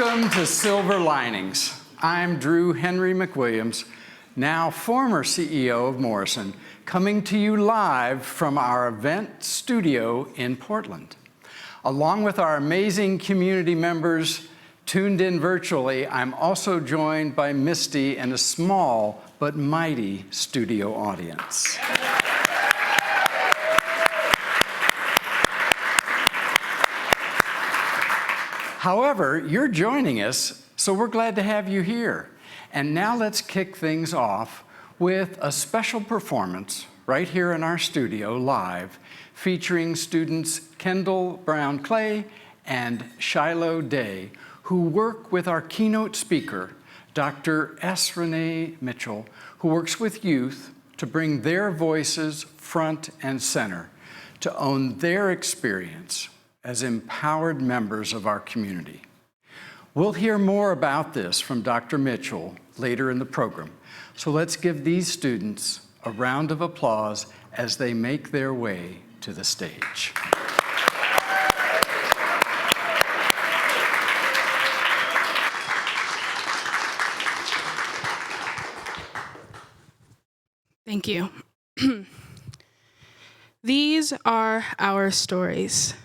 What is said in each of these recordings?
Welcome to Silver Linings. I'm Drew Henry McWilliams, now former CEO of Morrison, coming to you live from our event studio in Portland. Along with our amazing community members tuned in virtually, I'm also joined by Misty and a small but mighty studio audience. However, you're joining us, so we're glad to have you here. And now let's kick things off with a special performance right here in our studio live, featuring students Kendall Brown-Clay and Shiloh Day, who work with our keynote speaker, Dr. S. Renee Mitchell, who works with youth to bring their voices front and center, to own their experience as empowered members of our community. We'll hear more about this from Dr. Mitchell later in the program. So let's give these students a round of applause as they make their way to the stage. Thank you. These are our stories.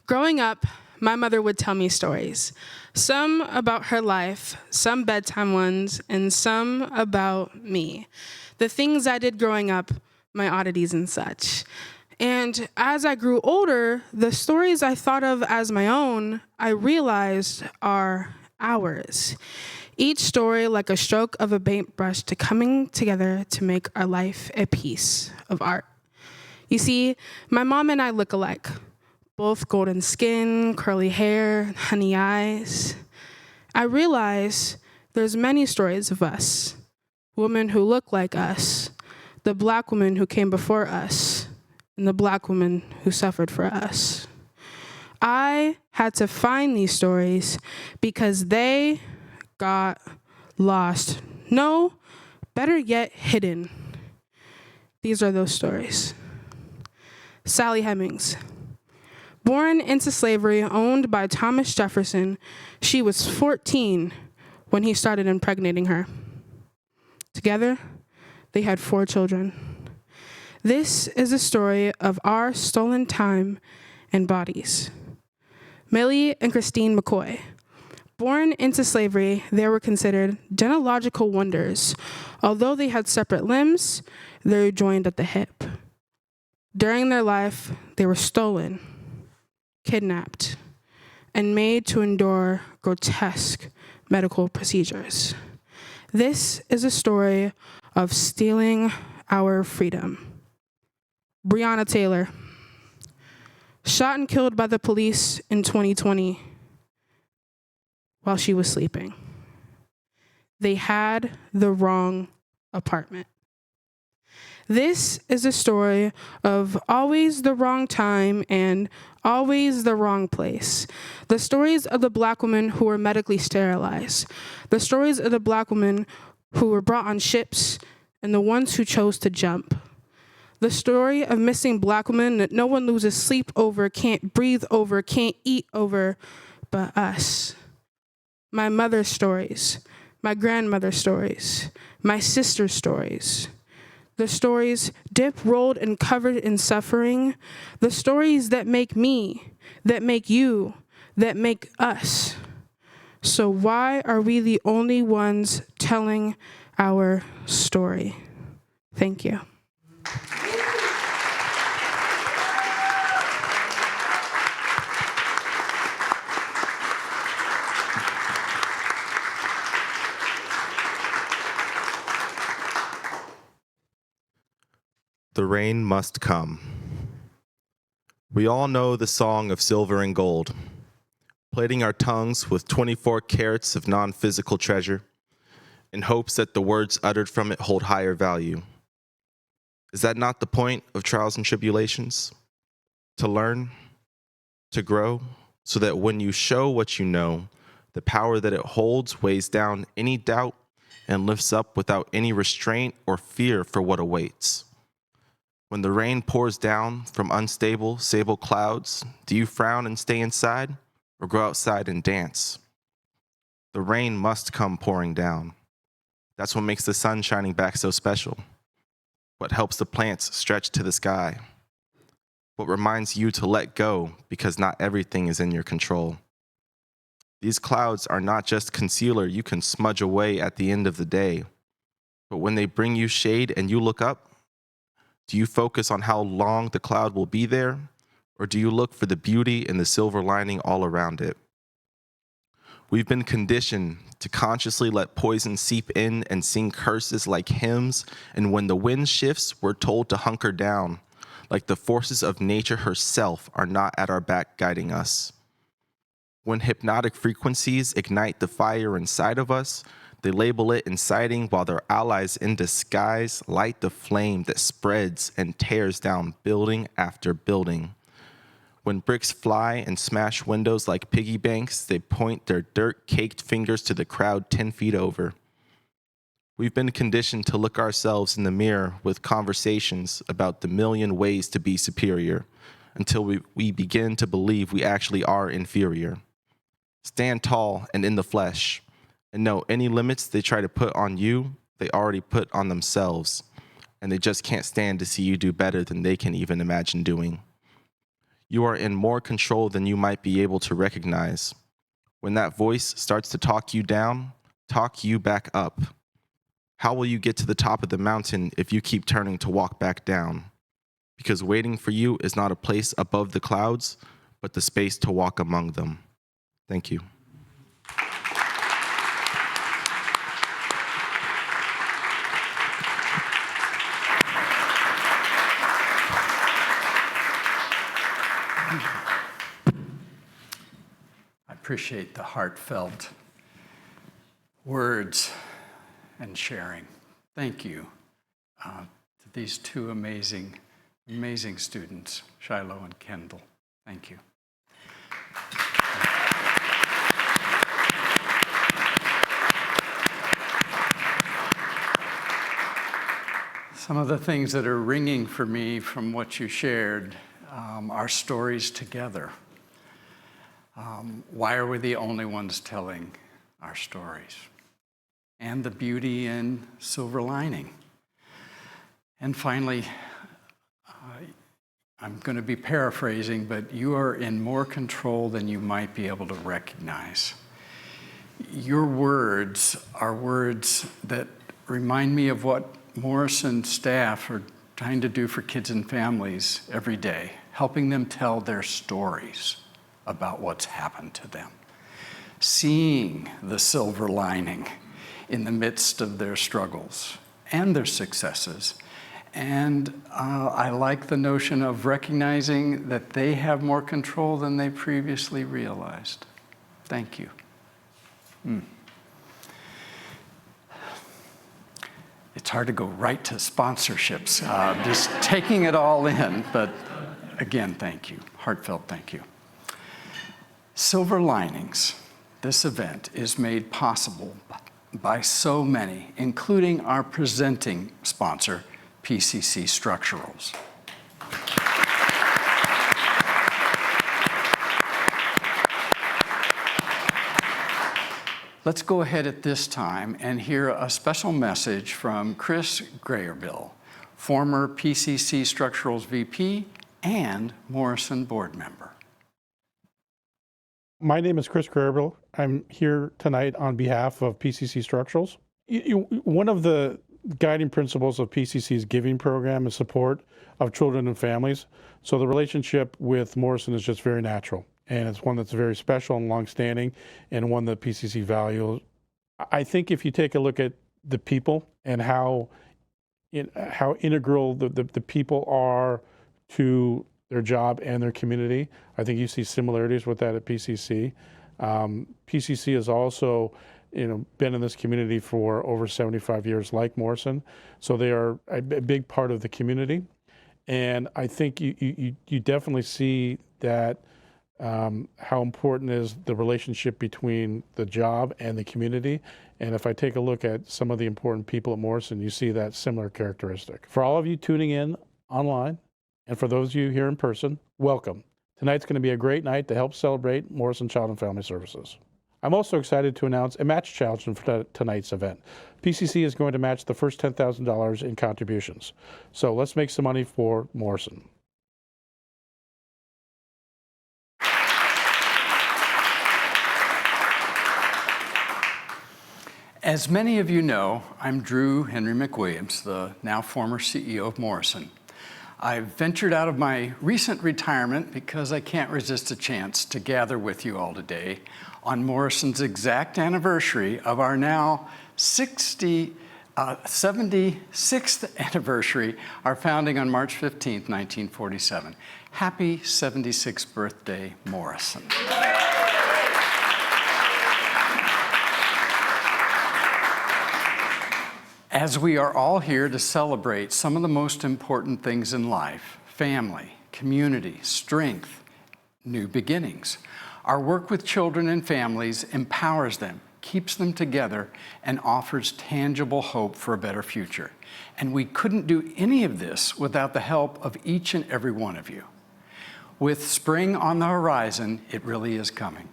Growing up, my mother would tell me stories, some about her life, some bedtime ones, and some about me. The things I did growing up, my oddities and such. And as I grew older, the stories I thought of as my own, I realized are ours. Each story like a stroke of a paintbrush to coming together to make our life a piece of art. You see, my mom and I look alike. Both golden skin, curly hair, honey eyes. I realize there's many stories of us, women who look like us, the Black woman who came before us, and the Black woman who suffered for us. I had to find these stories because they got lost. No, better yet, hidden. These are those stories. Sally Hemings. Born into slavery, owned by Thomas Jefferson, she was 14 when he started impregnating her. Together, they had 4 children. This is a story of our stolen time and bodies. Millie and Christine McCoy. Born into slavery, they were considered genealogical wonders. Although they had separate limbs, they were joined at the hip. During their life, they were stolen, kidnapped, and made to endure grotesque medical procedures. This is a story of stealing our freedom. Breonna Taylor, shot and killed by the police in 2020 while she was sleeping. They had the wrong apartment. This is a story of always the wrong time and always the wrong place. The stories of the Black women who were medically sterilized. The stories of the Black women who were brought on ships and the ones who chose to jump. The story of missing Black women that no one loses sleep over, can't breathe over, can't eat over, but us. My mother's stories, my grandmother's stories, my sister's stories. The stories dipped, rolled, and covered in suffering. The stories that make me, that make you, that make us. So why are we the only ones telling our story? Thank you. The rain must come. We all know the song of silver and gold, plating our tongues with 24 carats of non-physical treasure in hopes that the words uttered from it hold higher value. Is that not the point of trials and tribulations? To learn, to grow, so that when you show what you know, the power that it holds weighs down any doubt and lifts up without any restraint or fear for what awaits. When the rain pours down from unstable, sable clouds, do you frown and stay inside or go outside and dance? The rain must come pouring down. That's what makes the sun shining back so special. What helps the plants stretch to the sky. What reminds you to let go because not everything is in your control. These clouds are not just concealer you can smudge away at the end of the day, but when they bring you shade and you look up, do you focus on how long the cloud will be there, or do you look for the beauty and the silver lining all around it? We've been conditioned to consciously let poison seep in and sing curses like hymns, and when the wind shifts, we're told to hunker down, like the forces of nature herself are not at our back guiding us. When hypnotic frequencies ignite the fire inside of us, they label it inciting, while their allies in disguise light the flame that spreads and tears down building after building. When bricks fly and smash windows like piggy banks, they point their dirt-caked fingers to the crowd 10 feet over. We've been conditioned to look ourselves in the mirror with conversations about the million ways to be superior, until we begin to believe we actually are inferior. Stand tall and in the flesh, and know any limits they try to put on you, they already put on themselves, and they just can't stand to see you do better than they can even imagine doing. You are in more control than you might be able to recognize. When that voice starts to talk you down, talk you back up. How will you get to the top of the mountain if you keep turning to walk back down? Because waiting for you is not a place above the clouds, but the space to walk among them. Thank you. I appreciate the heartfelt words and sharing. Thank you to these two amazing students, Shiloh and Kendall. Thank you. Some of the things that are ringing for me from what you shared are stories together. Why are we the only ones telling our stories? And the beauty in silver lining. And finally, I'm going to be paraphrasing, but you are in more control than you might be able to recognize. Your words are words that remind me of what Morrison staff are trying to do for kids and families every day, helping them tell their stories about what's happened to them, seeing the silver lining in the midst of their struggles and their successes. And I like the notion of recognizing that they have more control than they previously realized. Thank you. It's hard to go right to sponsorships, just taking it all in, but again, thank you, heartfelt thank you. Silver Linings, this event is made possible by so many, including our presenting sponsor, PCC Structurals. Let's go ahead at this time and hear a special message from Chris Grayerbill, former PCC Structurals VP and Morrison board member. My name is Chris Grayerbill. I'm here tonight on behalf of PCC Structurals. One of the guiding principles of PCC's giving program is support of children and families. So the relationship with Morrison is just very natural. And it's one that's very special and longstanding, and one that PCC values. I think if you take a look at the people and how integral the people are to their job and their community, I think you see similarities with that at PCC. PCC has also, been in this community for over 75 years, like Morrison. So they are a big part of the community, and I think you definitely see that. How important is the relationship between the job and the community. And if I take a look at some of the important people at Morrison, you see that similar characteristic. For all of you tuning in online, and for those of you here in person, welcome. Tonight's going to be a great night to help celebrate Morrison Child and Family Services. I'm also excited to announce a match challenge for tonight's event. PCC is going to match the first $10,000 in contributions. So let's make some money for Morrison. As many of you know, I'm Drew Henry McWilliams, the now former CEO of Morrison. I've ventured out of my recent retirement because I can't resist a chance to gather with you all today on Morrison's exact anniversary of our now 76th anniversary, our founding on March 15th, 1947. Happy 76th birthday, Morrison. As we are all here to celebrate some of the most important things in life, family, community, strength, new beginnings, our work with children and families empowers them, keeps them together, and offers tangible hope for a better future. And we couldn't do any of this without the help of each and every one of you. With spring on the horizon, it really is coming.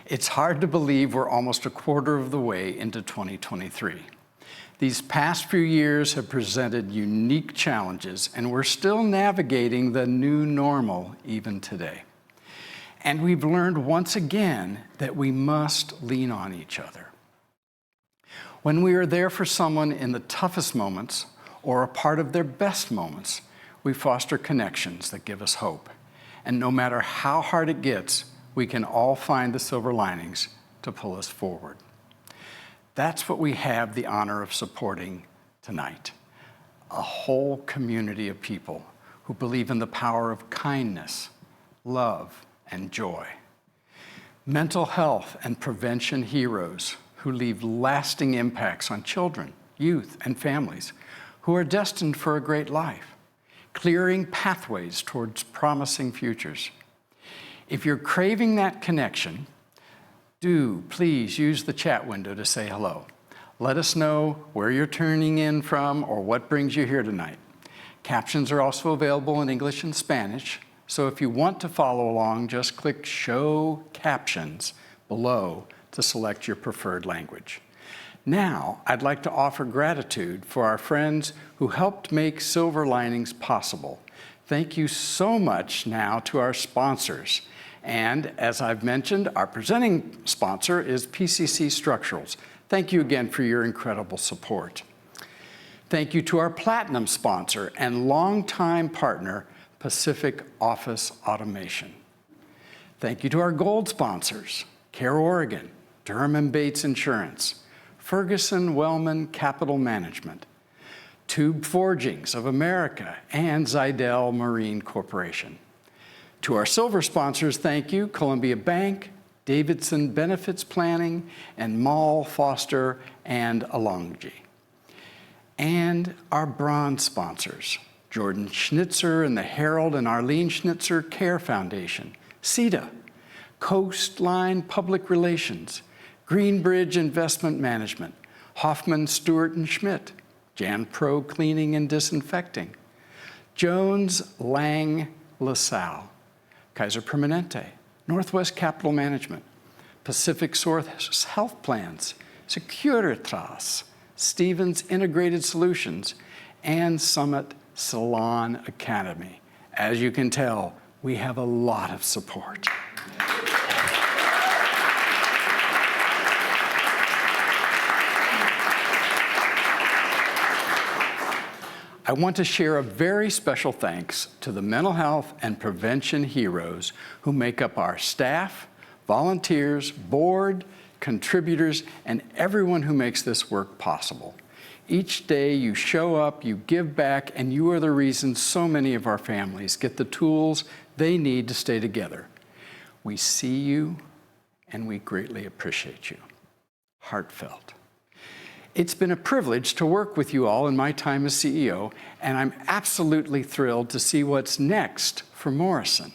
It's hard to believe we're almost a quarter of the way into 2023. These past few years have presented unique challenges, and we're still navigating the new normal even today. And we've learned once again that we must lean on each other. When we are there for someone in the toughest moments or a part of their best moments, we foster connections that give us hope. And no matter how hard it gets, we can all find the silver linings to pull us forward. That's what we have the honor of supporting tonight. A whole community of people who believe in the power of kindness, love, and joy. Mental health and prevention heroes who leave lasting impacts on children, youth, and families who are destined for a great life, clearing pathways towards promising futures. If you're craving that connection, do please use the chat window to say hello. Let us know where you're tuning in from or what brings you here tonight. Captions are also available in English and Spanish, so if you want to follow along, just click Show Captions below to select your preferred language. Now, I'd like to offer gratitude for our friends who helped make Silver Linings possible. Thank you so much now to our sponsors. And as I've mentioned, our presenting sponsor is PCC Structurals. Thank you again for your incredible support. Thank you to our platinum sponsor and longtime partner, Pacific Office Automation. Thank you to our gold sponsors, Care Oregon, Durham and Bates Insurance, Ferguson Wellman Capital Management, Tube Forgings of America, and Zidell Marine Corporation. To our silver sponsors, thank you, Columbia Bank, Davidson Benefits Planning, and Mall, Foster, and Alongi. And our bronze sponsors, Jordan Schnitzer and the Harold and Arlene Schnitzer Care Foundation, CETA, Coastline Public Relations, Greenbridge Investment Management, Hoffman, Stewart and Schmidt, Jan Pro Cleaning and Disinfecting, Jones Lang LaSalle, Kaiser Permanente, Northwest Capital Management, Pacific Source Health Plans, Securitas, Stevens Integrated Solutions, and Summit Salon Academy. As you can tell, we have a lot of support. I want to share a very special thanks to the mental health and prevention heroes who make up our staff, volunteers, board, contributors, and everyone who makes this work possible. Each day you show up, you give back, and you are the reason so many of our families get the tools they need to stay together. We see you, and we greatly appreciate you. Heartfelt. It's been a privilege to work with you all in my time as CEO, and I'm absolutely thrilled to see what's next for Morrison.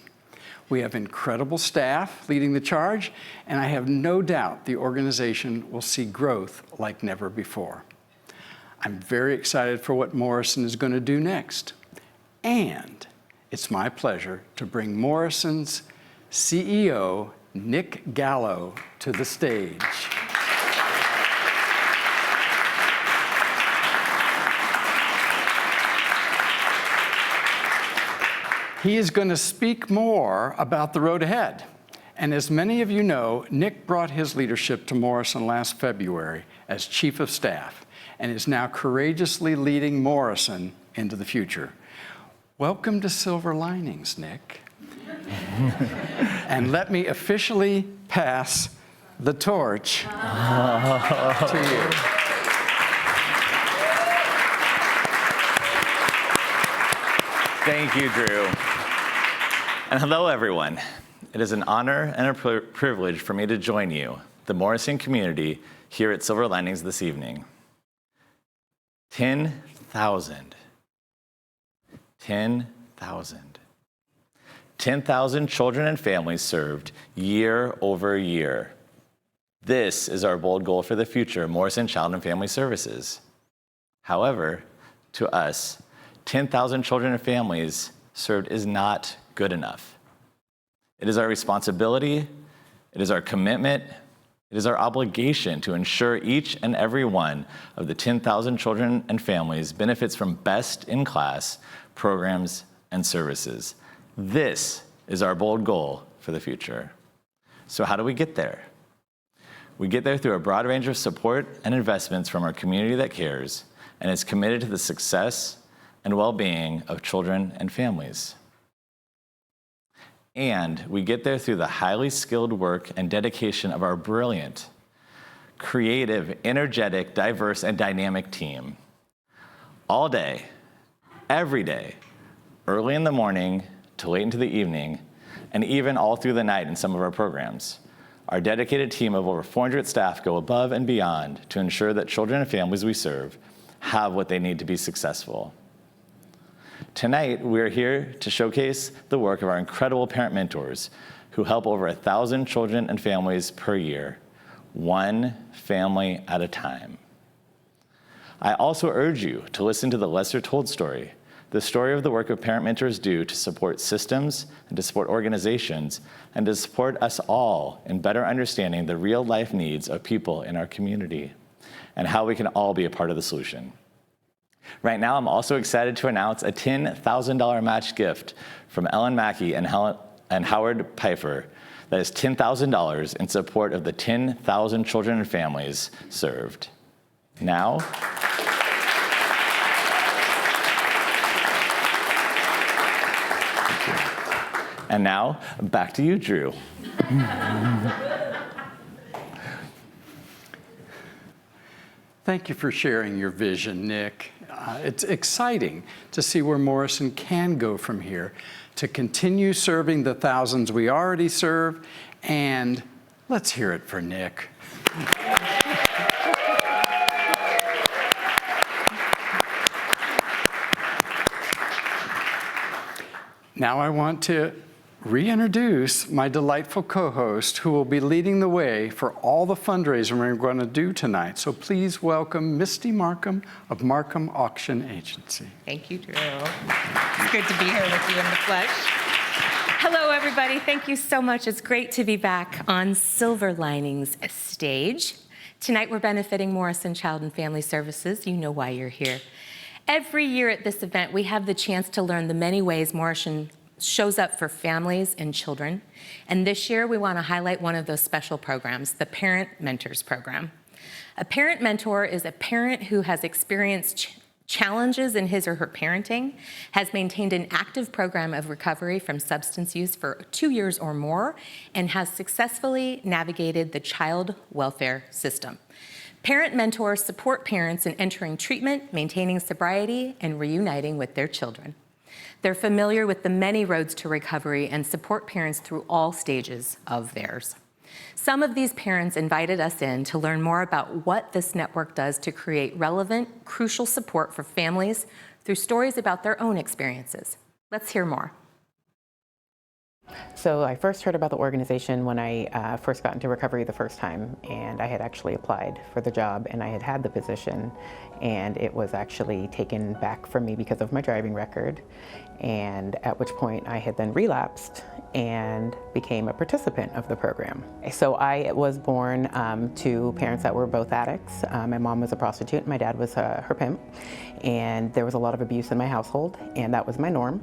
We have incredible staff leading the charge, and I have no doubt the organization will see growth like never before. I'm very excited for what Morrison is going to do next. And it's my pleasure to bring Morrison's CEO Nick Gallo to the stage. He is going to speak more about the road ahead. And as many of you know, Nick brought his leadership to Morrison last February as Chief of Staff and is now courageously leading Morrison into the future. Welcome to Silver Linings, Nick. And let me officially pass the torch to you. Thank you, Drew. And hello, everyone. It is an honor and a privilege for me to join you, the Morrison community, here at Silver Linings this evening. 10,000. 10,000. 10,000 children and families served year over year. This is our bold goal for the future, Morrison Child and Family Services. However, to us, 10,000 children and families served is not good enough. It is our responsibility, it is our commitment, it is our obligation to ensure each and every one of the 10,000 children and families benefits from best-in-class programs and services. This is our bold goal for the future. So how do we get there? We get there through a broad range of support and investments from our community that cares and is committed to the success and well-being of children and families. And we get there through the highly skilled work and dedication of our brilliant, creative, energetic, diverse, and dynamic team. All day, every day, early in the morning to late into the evening, and even all through the night in some of our programs. Our dedicated team of over 400 staff go above and beyond to ensure that children and families we serve have what they need to be successful. Tonight, we're here to showcase the work of our incredible parent mentors who help over 1,000 children and families per year, one family at a time. I also urge you to listen to the lesser told story, the story of the work of parent mentors do to support systems and to support organizations and to support us all in better understanding the real life needs of people in our community and how we can all be a part of the solution. Right now, I'm also excited to announce a $10,000 match gift from Ellen Mackey and Howard Pfeiffer that is $10,000 in support of the 10,000 children and families served. Now, and now, back to you, Drew. Thank you for sharing your vision, Nick. It's exciting to see where Morrison can go from here to continue serving the thousands we already serve, and let's hear it for Nick. Now I want to reintroduce my delightful co-host who will be leading the way for all the fundraising we're going to do tonight. So please welcome Misty Markham of Markham Auction Agency. Thank you, Drew. It's good to be here with you in the flesh. Hello, everybody. Thank you so much. It's great to be back on Silver Linings stage. Tonight, we're benefiting Morrison Child and Family Services. You know why you're here. Every year at this event, we have the chance to learn the many ways Morrison shows up for families and children. And this year, we want to highlight one of those special programs, the Parent Mentors Program. A parent mentor is a parent who has experienced challenges in his or her parenting, has maintained an active program of recovery from substance use for 2 years or more, and has successfully navigated the child welfare system. Parent mentors support parents in entering treatment, maintaining sobriety, and reuniting with their children. They're familiar with the many roads to recovery and support parents through all stages of theirs. Some of these parents invited us in to learn more about what this network does to create relevant, crucial support for families through stories about their own experiences. Let's hear more. So I first heard about the organization when I first got into recovery the first time, and I had actually applied for the job and I had the position, and it was actually taken back from me because of my driving record, and at which point I had then relapsed and became a participant of the program. So I was born to parents that were both addicts. My mom was a prostitute, my dad was her pimp, and there was a lot of abuse in my household, and that was my norm.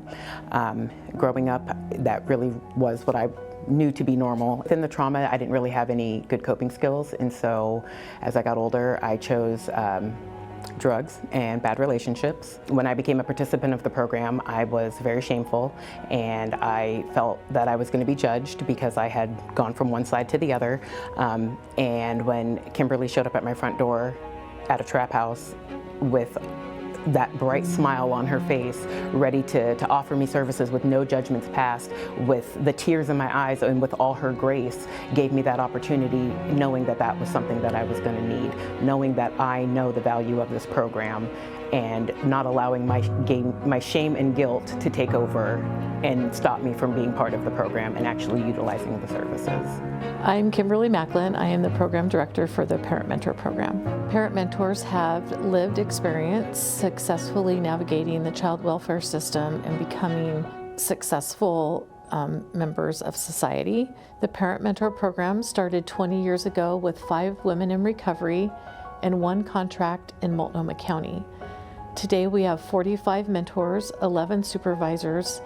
Growing up, that really was what I knew to be normal. Within the trauma, I didn't really have any good coping skills, and so as I got older, I chose drugs and bad relationships. When I became a participant of the program, I was very shameful, and I felt that I was going to be judged because I had gone from one side to the other. And when Kimberly showed up at my front door at a trap house with that bright smile on her face, ready to offer me services with no judgments passed, with the tears in my eyes and with all her grace, gave me that opportunity, knowing that that was something that I was going to need, knowing that I know the value of this program, and not allowing my shame and guilt to take over and stop me from being part of the program and actually utilizing the services. I'm Kimberly Macklin. I am the program director for the Parent Mentor program. Parent Mentors have lived experience successfully navigating the child welfare system and becoming successful members of society. The Parent Mentor program started 20 years ago with 5 women in recovery and 1 contract in Multnomah County. Today we have 45 mentors, 11 supervisors,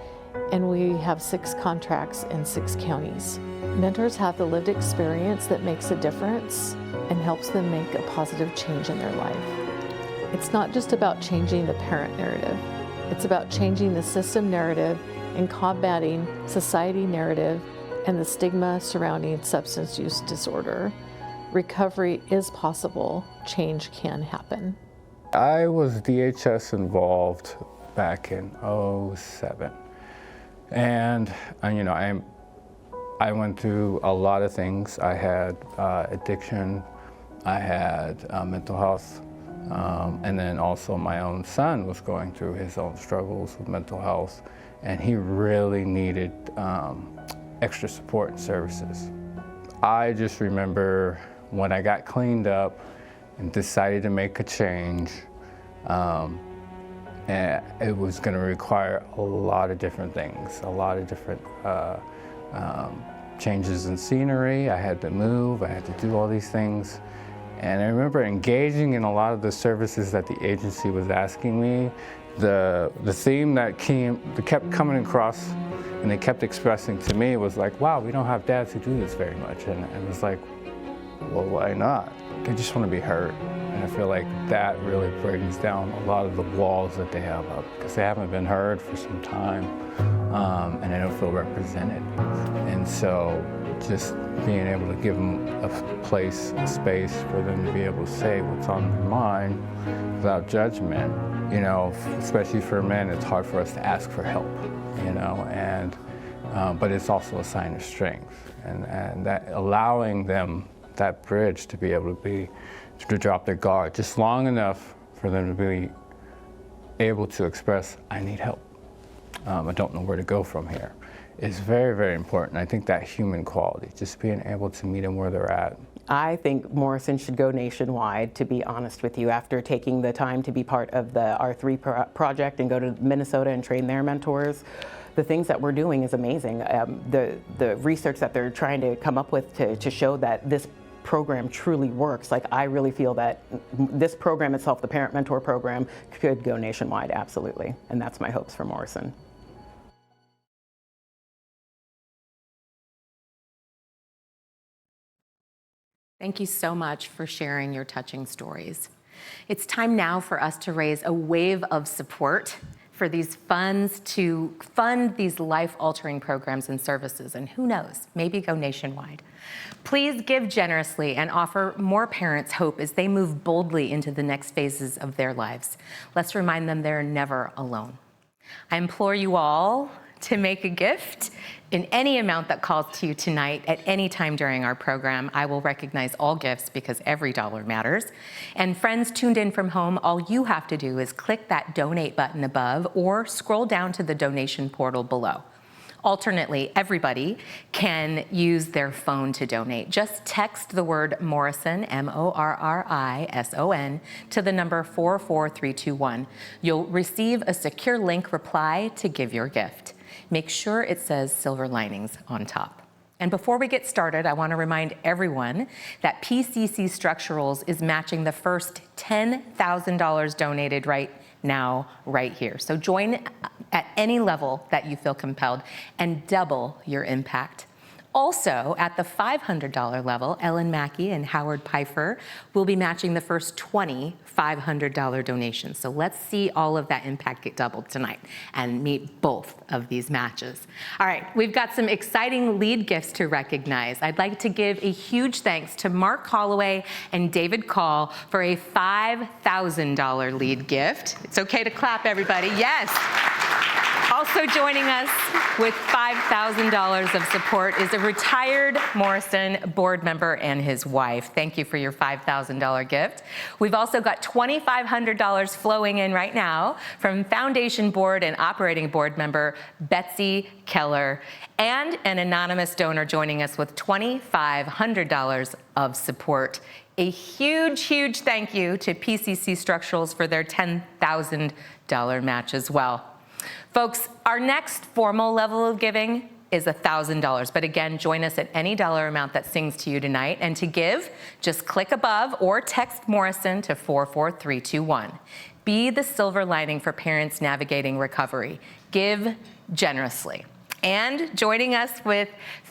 and we have 6 contracts in 6 counties. Mentors have the lived experience that makes a difference and helps them make a positive change in their life. It's not just about changing the parent narrative. It's about changing the system narrative and combating society narrative and the stigma surrounding substance use disorder. Recovery is possible. Change can happen. I was DHS involved back in '07, and you know, I went through a lot of things. I had addiction, I had mental health, and then also my own son was going through his own struggles with mental health, and he really needed extra support and services. I just remember when I got cleaned up and decided to make a change, and it was going to require a lot of different things, a lot of different changes in scenery. I had to move, I had to do all these things. And I remember engaging in a lot of the services that the agency was asking me. The theme that kept coming across and they kept expressing to me was like, wow, we don't have dads who do this very much. And it was like, well, why not? They just want to be heard. And I feel like that really brings down a lot of the walls that they have up, because they haven't been heard for some time, and they don't feel represented. And so just being able to give them a place, a space for them to be able to say what's on their mind without judgment. You know, especially for men, it's hard for us to ask for help, you know, and but it's also a sign of strength, and that allowing them that bridge to be able to drop their guard just long enough for them to be able to express, I need help. I don't know where to go from here, is very, very important. I think that human quality, just being able to meet them where they're at. I think Morrison should go nationwide, to be honest with you, after taking the time to be part of the R3 project and go to Minnesota and train their mentors. The things that we're doing is amazing. The research that they're trying to come up with to show that this program truly works. Like, I really feel that this program itself, the Parent Mentor program, could go nationwide, absolutely. And that's my hopes for Morrison. Thank you so much for sharing your touching stories. It's time now for us to raise a wave of support for these funds to fund these life-altering programs and services, and who knows, maybe go nationwide. Please give generously and offer more parents hope as they move boldly into the next phases of their lives. Let's remind them they're never alone. I implore you all to make a gift in any amount that calls to you tonight at any time during our program. I will recognize all gifts because every dollar matters. And friends tuned in from home, all you have to do is click that donate button above or scroll down to the donation portal below. Alternately, everybody can use their phone to donate. Just text the word Morrison, Morrison, to the number 44321. You'll receive a secure link reply to give your gift. Make sure it says Silver Linings on top. And before we get started, I want to remind everyone that PCC Structurals is matching the first $10,000 donated right now, right here. So join at any level that you feel compelled and double your impact. Also, at the $500 level, Ellen Mackey and Howard Pfeiffer will be matching the first 20 $500 donations. So let's see all of that impact get doubled tonight and meet both of these matches. All right, we've got some exciting lead gifts to recognize. I'd like to give a huge thanks to Mark Holloway and David Call for a $5,000 lead gift. It's okay to clap, everybody. Yes. Also joining us with $5,000 of support is a retired Morrison board member and his wife. Thank you for your $5,000 gift. We've also got $2,500 flowing in right now from Foundation Board and Operating Board member Betsy Keller, and an anonymous donor joining us with $2,500 of support. A huge, huge thank you to PCC Structurals for their $10,000 match as well. Folks, our next formal level of giving is $1,000, but again, join us at any dollar amount that sings to you tonight. And to give, just click above or text Morrison to 44321. Be the silver lining for parents navigating recovery. Give generously. And joining us with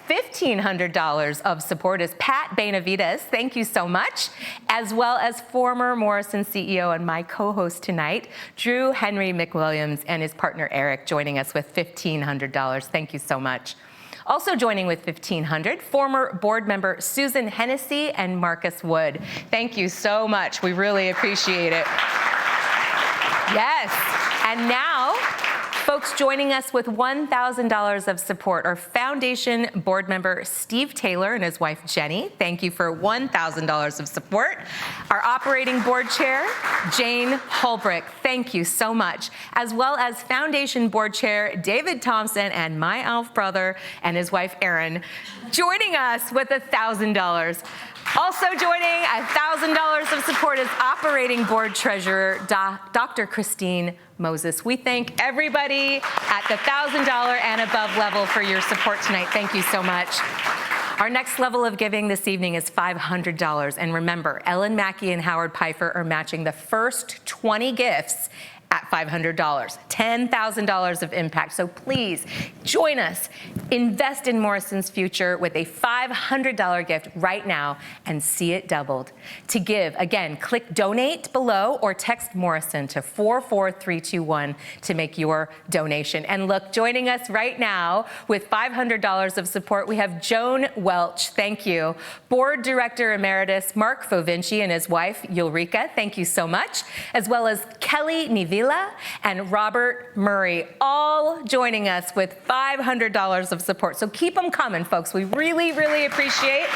$1,500 of support is Pat Benavides. Thank you so much. As well as former Morrison CEO and my co-host tonight, Drew Henry McWilliams, and his partner Eric, joining us with $1,500. Thank you so much. Also joining with $1,500, former board member Susan Hennessy and Marcus Wood. Thank you so much. We really appreciate it. Yes. And now, folks joining us with $1,000 of support are Foundation board member Steve Taylor and his wife Jenny. Thank you for $1,000 of support. Our operating board chair, Jane Holbrick. Thank you so much. As well as Foundation board chair David Thompson and my elf brother and his wife Erin, joining us with $1,000. Also joining $1,000 of support is Operating Board Treasurer Dr. Christine Moses. We thank everybody at the $1,000 and above level for your support tonight. Thank you so much. Our next level of giving this evening is $500. And remember, Ellen Mackey and Howard Pfeiffer are matching the first 20 gifts at $500, $10,000 of impact. So please join us. Invest in Morrison's future with a $500 gift right now and see it doubled. To give, again, click donate below or text Morrison to 44321 to make your donation. And look, joining us right now with $500 of support, we have Joan Welch. Thank you. Board Director Emeritus Mark Fovinci and his wife, Ulrika. Thank you so much. As well as Kelly Nivila and Robert Murray, all joining us with $500 of support. So keep them coming, folks. We really, really appreciate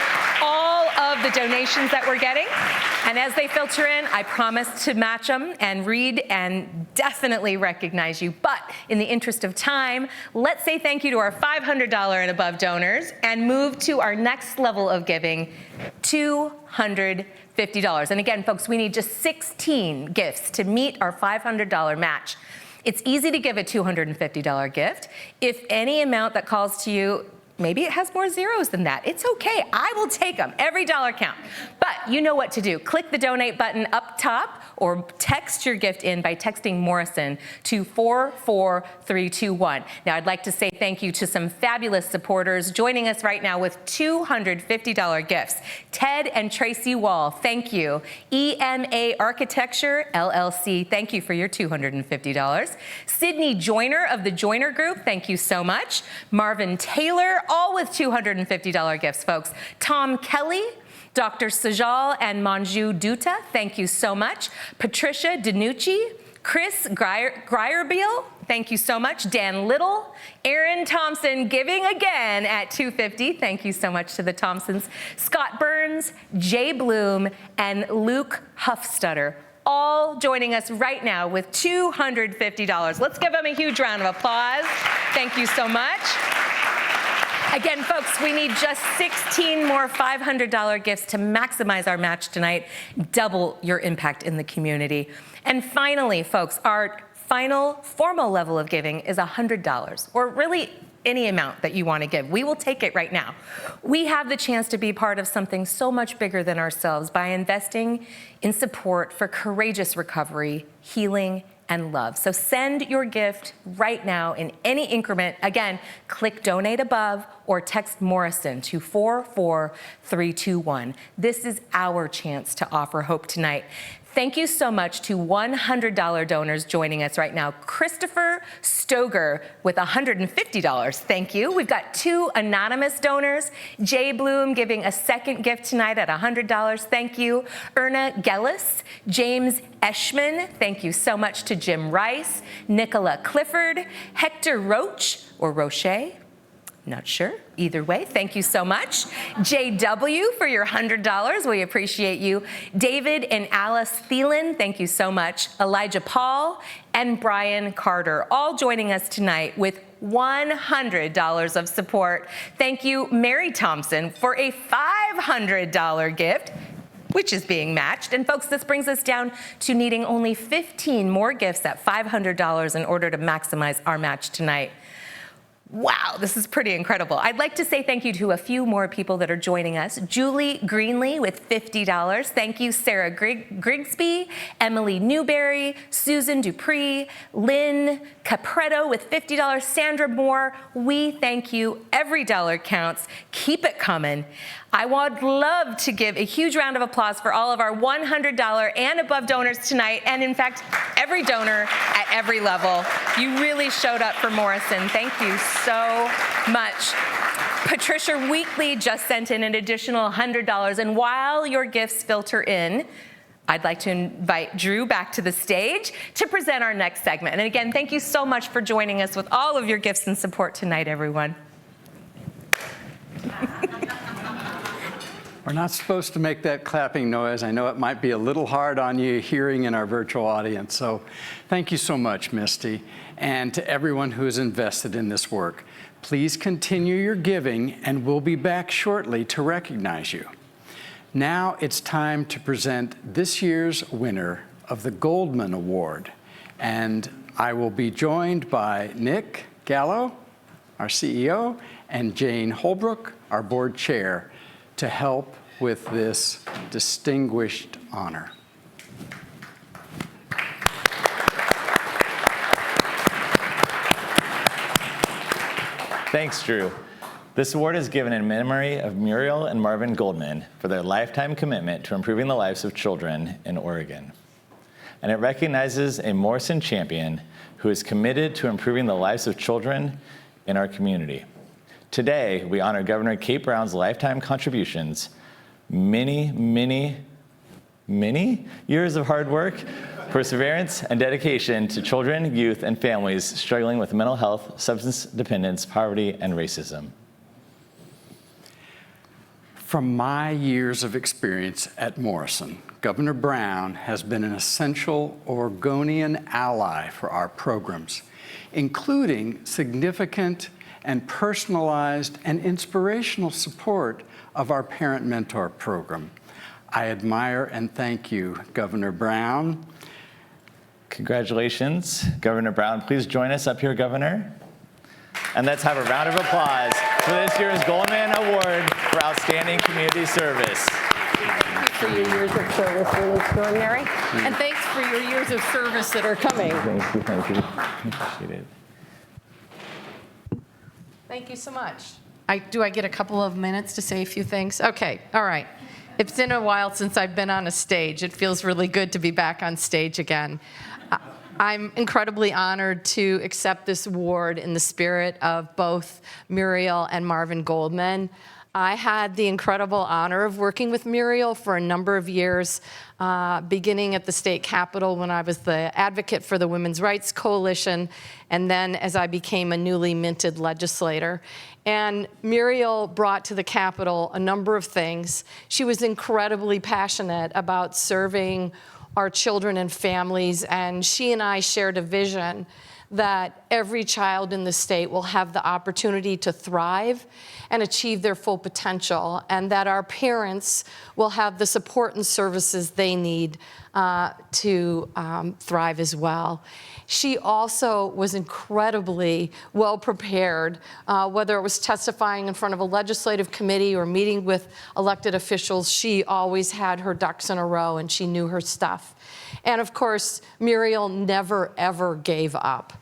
all of the donations that we're getting. And as they filter in, I promise to match them and read and definitely recognize you. But in the interest of time, let's say thank you to our $500 and above donors and move to our next level of giving, $250. And again, folks, we need just 16 gifts to meet our $500 match. It's easy to give a $250 gift. If any amount that calls to you, maybe it has more zeros than that. It's okay. I will take them. Every dollar count. But you know what to do. Click the donate button up top or text your gift in by texting Morrison to 44321. Now, I'd like to say thank you to some fabulous supporters joining us right now with $250 gifts. Ted and Tracy Wall, thank you. EMA Architecture, LLC, thank you for your $250. Sydney Joyner of the Joyner Group, thank you so much. Marvin Taylor, all with $250 gifts, folks. Tom Kelly, Dr. Sajal and Manju Dutta, thank you so much. Patricia Danucci, Chris Grierbiel, thank you so much. Dan Little, Aaron Thompson giving again at $250. Thank you so much to the Thompsons. Scott Burns, Jay Bloom, and Luke Huffstutter, all joining us right now with $250. Let's give them a huge round of applause. Thank you so much. Again, folks, we need just 16 more $500 gifts to maximize our match tonight, double your impact in the community. And finally, folks, our final formal level of giving is $100, or really any amount that you want to give. We will take it right now. We have the chance to be part of something so much bigger than ourselves by investing in support for courageous recovery, healing, and love. So send your gift right now in any increment. Again, click donate above or text Morrison to 44321. This is our chance to offer hope tonight. Thank you so much to $100 donors joining us right now. Christopher Stoger with $150. Thank you. We've got 2 anonymous donors. Jay Bloom giving a second gift tonight at $100. Thank you. Erna Gellis, James Eschman. Thank you so much to Jim Rice, Nicola Clifford, Hector Roche or Roche. Not sure. Either way, thank you so much. JW for your $100. We appreciate you. David and Alice Thielen, thank you so much. Elijah Paul and Brian Carter, all joining us tonight with $100 of support. Thank you, Mary Thompson, for a $500 gift, which is being matched. And folks, this brings us down to needing only 15 more gifts at $500 in order to maximize our match tonight. Wow, this is pretty incredible. I'd like to say thank you to a few more people that are joining us. Julie Greenlee with $50. Thank you, Sarah Grigsby, Emily Newberry, Susan Dupree, Lynn Capretto with $50, Sandra Moore. We thank you. Every dollar counts. Keep it coming. I would love to give a huge round of applause for all of our $100 and above donors tonight, and in fact, every donor at every level. You really showed up for Morrison. Thank you so much. Patricia Weekly just sent in an additional $100, and while your gifts filter in, I'd like to invite Drew back to the stage to present our next segment. And again, thank you so much for joining us with all of your gifts and support tonight, everyone. We're not supposed to make that clapping noise. I know it might be a little hard on you hearing in our virtual audience. So thank you so much, Misty, and to everyone who has invested in this work. Please continue your giving, and we'll be back shortly to recognize you. Now it's time to present this year's winner of the Goldman Award. And I will be joined by Nick Gallo, our CEO, and Jane Holbrook, our board chair, to help with this distinguished honor. Thanks, Drew. This award is given in memory of Muriel and Marvin Goldman for their lifetime commitment to improving the lives of children in Oregon. And it recognizes a Morrison champion who is committed to improving the lives of children in our community. Today, we honor Governor Kate Brown's lifetime contributions, many years of hard work, perseverance, and dedication to children, youth, and families struggling with mental health, substance dependence, poverty, and racism. From my years of experience at Morrison, Governor Brown has been an essential Oregonian ally for our programs, including significant and personalized and inspirational support of our Parent Mentor program. I admire and thank you, Governor Brown. Congratulations, Governor Brown. Please join us up here, Governor. And let's have a round of applause for this year's Goldman Award for Outstanding Community Service. Thank you for your years of service, really extraordinary. And thanks for your years of service that are coming. Thank you. Appreciate it. Thank you so much. Do I get a couple of minutes to say a few things? Okay, all right. It's been a while since I've been on a stage. It feels really good to be back on stage again. I'm incredibly honored to accept this award in the spirit of both Muriel and Marvin Goldman. I had the incredible honor of working with Muriel for a number of years, beginning at the state capitol when I was the advocate for the Women's Rights Coalition, and then as I became a newly minted legislator. And Muriel brought to the Capitol a number of things. She was incredibly passionate about serving our children and families, and she and I shared a vision that every child in the state will have the opportunity to thrive and achieve their full potential, and that our parents will have the support and services they need to thrive as well. She also was incredibly well prepared, whether it was testifying in front of a legislative committee or meeting with elected officials. She always had her ducks in a row and she knew her stuff. And of course, Muriel never, ever gave up.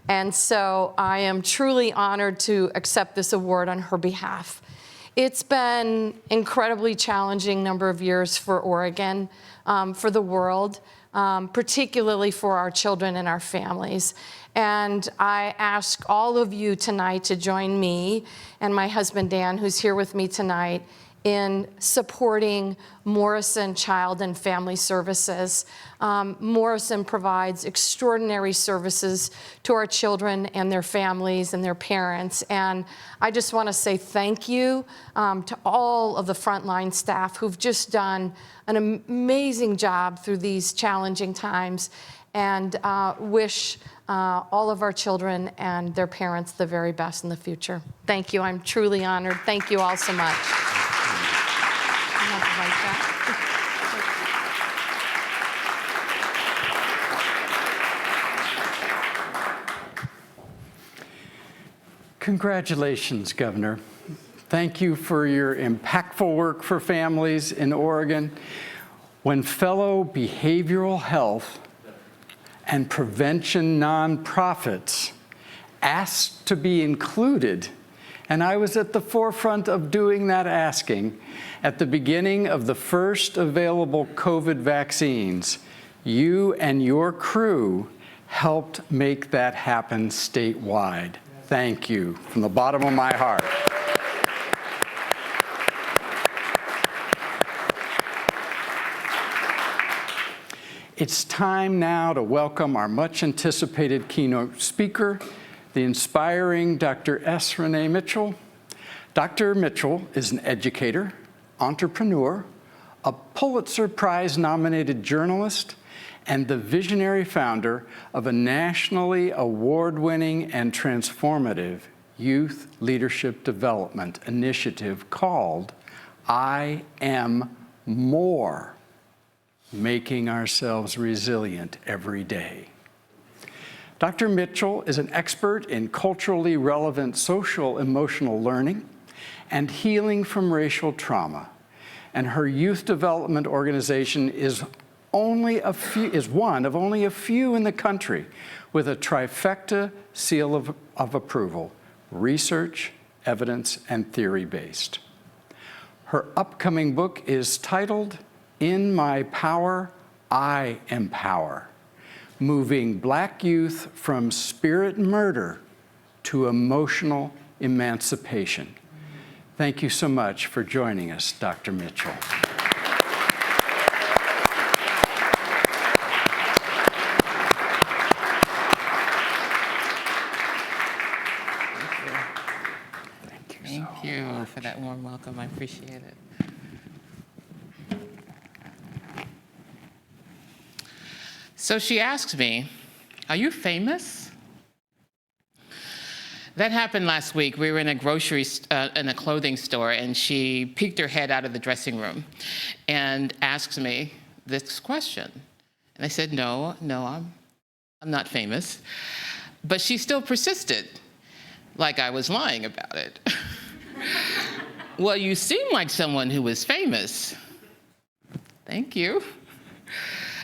And so I am truly honored to accept this award on her behalf. It's been incredibly challenging number of years for Oregon, for the world, particularly for our children and our families. And I ask all of you tonight to join me and my husband Dan, who's here with me tonight, in supporting Morrison Child and Family Services. Morrison provides extraordinary services to our children and their families and their parents. And I just want to say thank you to all of the frontline staff who've just done an amazing job through these challenging times, and wish all of our children and their parents the very best in the future. Thank you. I'm truly honored. Thank you all so much. Congratulations, Governor. Thank you for your impactful work for families in Oregon. When fellow behavioral health and prevention nonprofits asked to be included, and I was at the forefront of doing that asking at the beginning of the first available COVID vaccines, you and your crew helped make that happen statewide. Thank you from the bottom of my heart. It's time now to welcome our much anticipated keynote speaker, the inspiring Dr. S. Renee Mitchell. Dr. Mitchell is an educator, entrepreneur, a Pulitzer Prize nominated journalist, and the visionary founder of a nationally award-winning and transformative youth leadership development initiative called I Am More, Making Ourselves Resilient Every Day. Dr. Mitchell is an expert in culturally relevant social emotional learning and healing from racial trauma, and her youth development organization is one of only a few in the country with a trifecta seal of approval: research, evidence, and theory-based. Her upcoming book is titled In My Power, I Empower: Moving Black Youth from Spirit Murder to Emotional Emancipation. Thank you so much for joining us, Dr. Mitchell. Thank you for that warm welcome. I appreciate it. So she asked me, "Are you famous?" That happened last week. We were in a in a clothing store, and she peeked her head out of the dressing room and asked me this question. And I said, no, I'm not famous. But she still persisted, like I was lying about it. Well, you seem like someone who is famous. Thank you.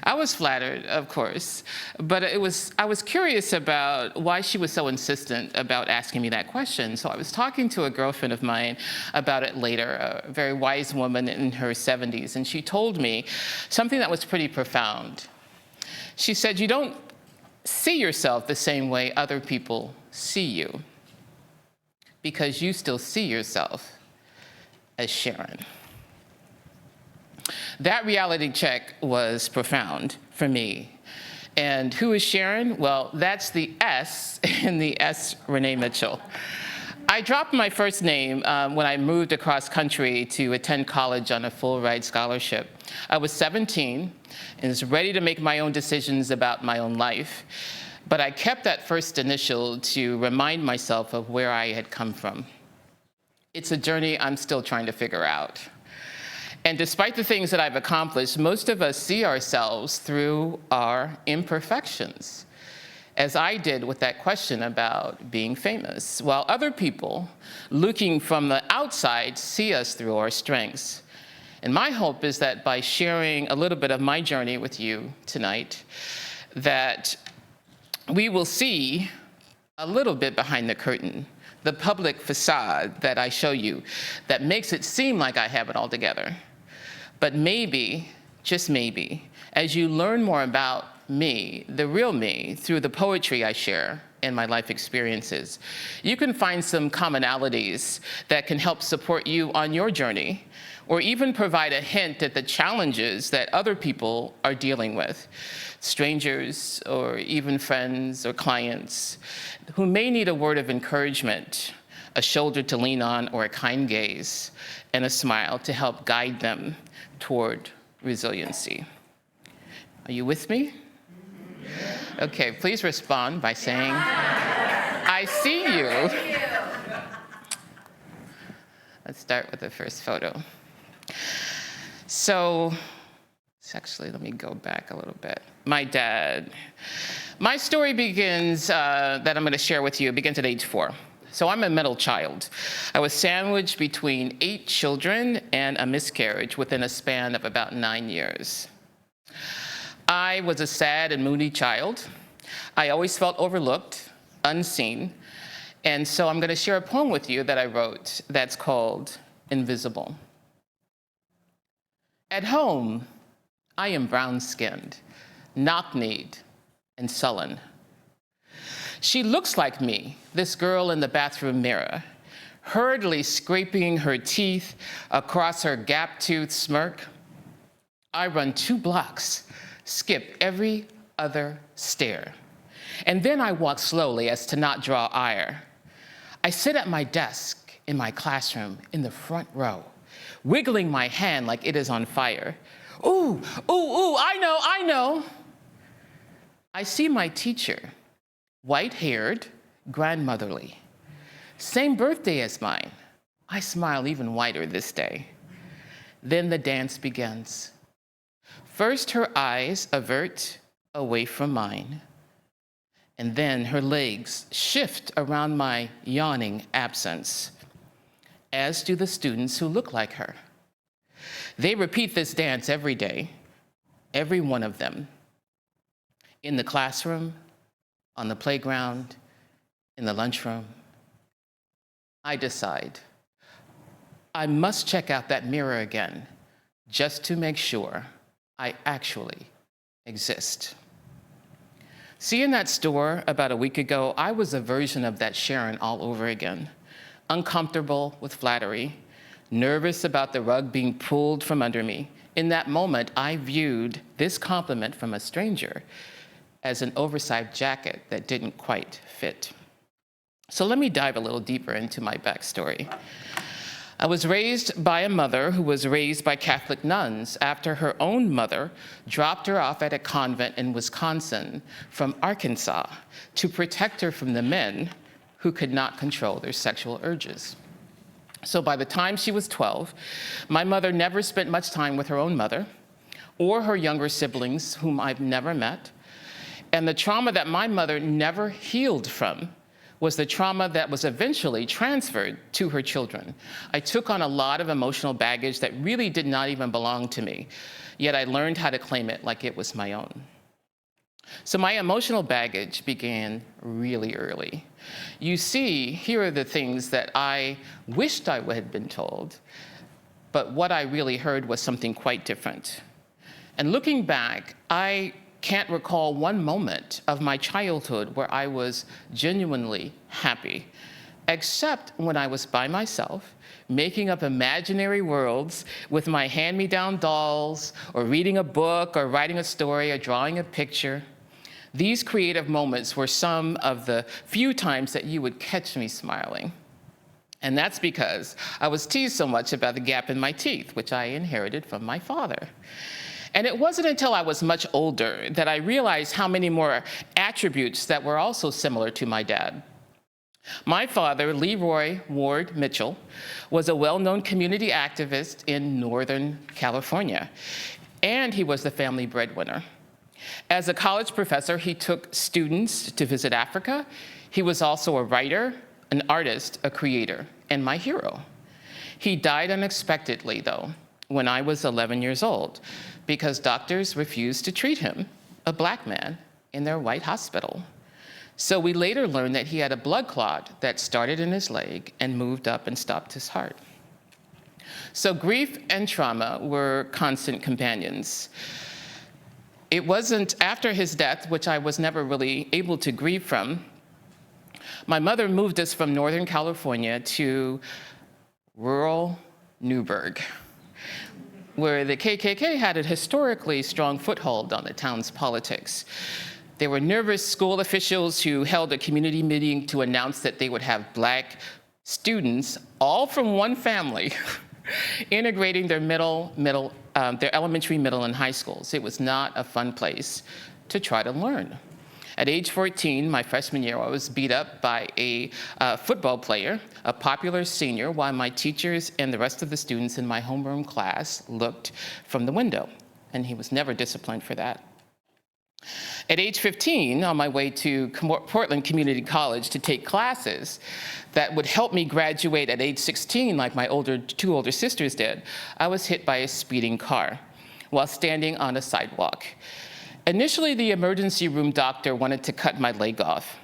I was flattered, of course, but I was curious about why she was so insistent about asking me that question. So I was talking to a girlfriend of mine about it later, a very wise woman in her 70s, and she told me something that was pretty profound. She said, "You don't see yourself the same way other people see you, because you still see yourself as Sharon." That reality check was profound for me. And who is Sharon? Well, that's the S in the S. Renee Mitchell. I dropped my first name when I moved across country to attend college on a full ride scholarship. I was 17 and was ready to make my own decisions about my own life. But I kept that first initial to remind myself of where I had come from. It's a journey I'm still trying to figure out. And despite the things that I've accomplished, most of us see ourselves through our imperfections, as I did with that question about being famous, while other people, looking from the outside, see us through our strengths. And my hope is that by sharing a little bit of my journey with you tonight, that we will see a little bit behind the curtain, the public facade that I show you that makes it seem like I have it all together. But maybe, just maybe, as you learn more about me, the real me, through the poetry I share in my life experiences, you can find some commonalities that can help support you on your journey, or even provide a hint at the challenges that other people are dealing with, strangers or even friends or clients who may need a word of encouragement, a shoulder to lean on, or a kind gaze and a smile to help guide them toward resiliency. Are you with me? Okay, please respond by saying, I see you. Let's start with the first photo. So, actually, let me go back a little bit. My dad. My story begins, that I'm going to share with you, begins at age 4. So I'm a middle child. I was sandwiched between 8 children and a miscarriage within a span of about 9 years. I was a sad and moody child. I always felt overlooked, unseen, and so I'm going to share a poem with you that I wrote that's called Invisible. At home, I am brown-skinned, knock-kneed, and sullen. She looks like me, this girl in the bathroom mirror, hurriedly scraping her teeth across her gap-toothed smirk. I run 2 blocks, skip every other stair, and then I walk slowly as to not draw ire. I sit at my desk in my classroom in the front row, wiggling my hand like it is on fire. Ooh, ooh, ooh, I know. I see my teacher, white-haired, grandmotherly. Same birthday as mine. I smile even wider this day. Then the dance begins. First, her eyes avert away from mine, and then her legs shift around my yawning absence, as do the students who look like her. They repeat this dance every day, every one of them, in the classroom, on the playground, in the lunchroom. I decide I must check out that mirror again, just to make sure I actually exist. See, in that store about a week ago, I was a version of that Sharon all over again. Uncomfortable with flattery, nervous about the rug being pulled from under me. In that moment, I viewed this compliment from a stranger as an oversized jacket that didn't quite fit. So let me dive a little deeper into my backstory. I was raised by a mother who was raised by Catholic nuns after her own mother dropped her off at a convent in Wisconsin from Arkansas to protect her from the men who could not control their sexual urges. So by the time she was 12, my mother never spent much time with her own mother or her younger siblings, whom I've never met. And the trauma that my mother never healed from was the trauma that was eventually transferred to her children. I took on a lot of emotional baggage that really did not even belong to me, yet I learned how to claim it like it was my own. So my emotional baggage began really early. You see, here are the things that I wished I had been told, but what I really heard was something quite different. And looking back, I can't recall one moment of my childhood where I was genuinely happy, except when I was by myself, making up imaginary worlds with my hand-me-down dolls, or reading a book, or writing a story, or drawing a picture. These creative moments were some of the few times that you would catch me smiling. And that's because I was teased so much about the gap in my teeth, which I inherited from my father. And it wasn't until I was much older that I realized how many more attributes that were also similar to my dad. My father, Leroy Ward Mitchell, was a well-known community activist in Northern California, and he was the family breadwinner. As a college professor, he took students to visit Africa. He was also a writer, an artist, a creator, and my hero. He died unexpectedly, though, when I was 11 years old, because doctors refused to treat him, a black man, in their white hospital. So we later learned that he had a blood clot that started in his leg and moved up and stopped his heart. So grief and trauma were constant companions. It wasn't after his death, which I was never really able to grieve from. My mother moved us from Northern California to rural Newburgh, where the KKK had a historically strong foothold on the town's politics. There were nervous school officials who held a community meeting to announce that they would have black students, all from one family, integrating their their elementary, middle, and high schools. It was not a fun place to try to learn. At age 14, my freshman year, I was beat up by a football player, a popular senior, while my teachers and the rest of the students in my homeroom class looked from the window, and he was never disciplined for that. At age 15, on my way to Portland Community College to take classes that would help me graduate at age 16 like my two older sisters did, I was hit by a speeding car while standing on a sidewalk. Initially, the emergency room doctor wanted to cut my leg off.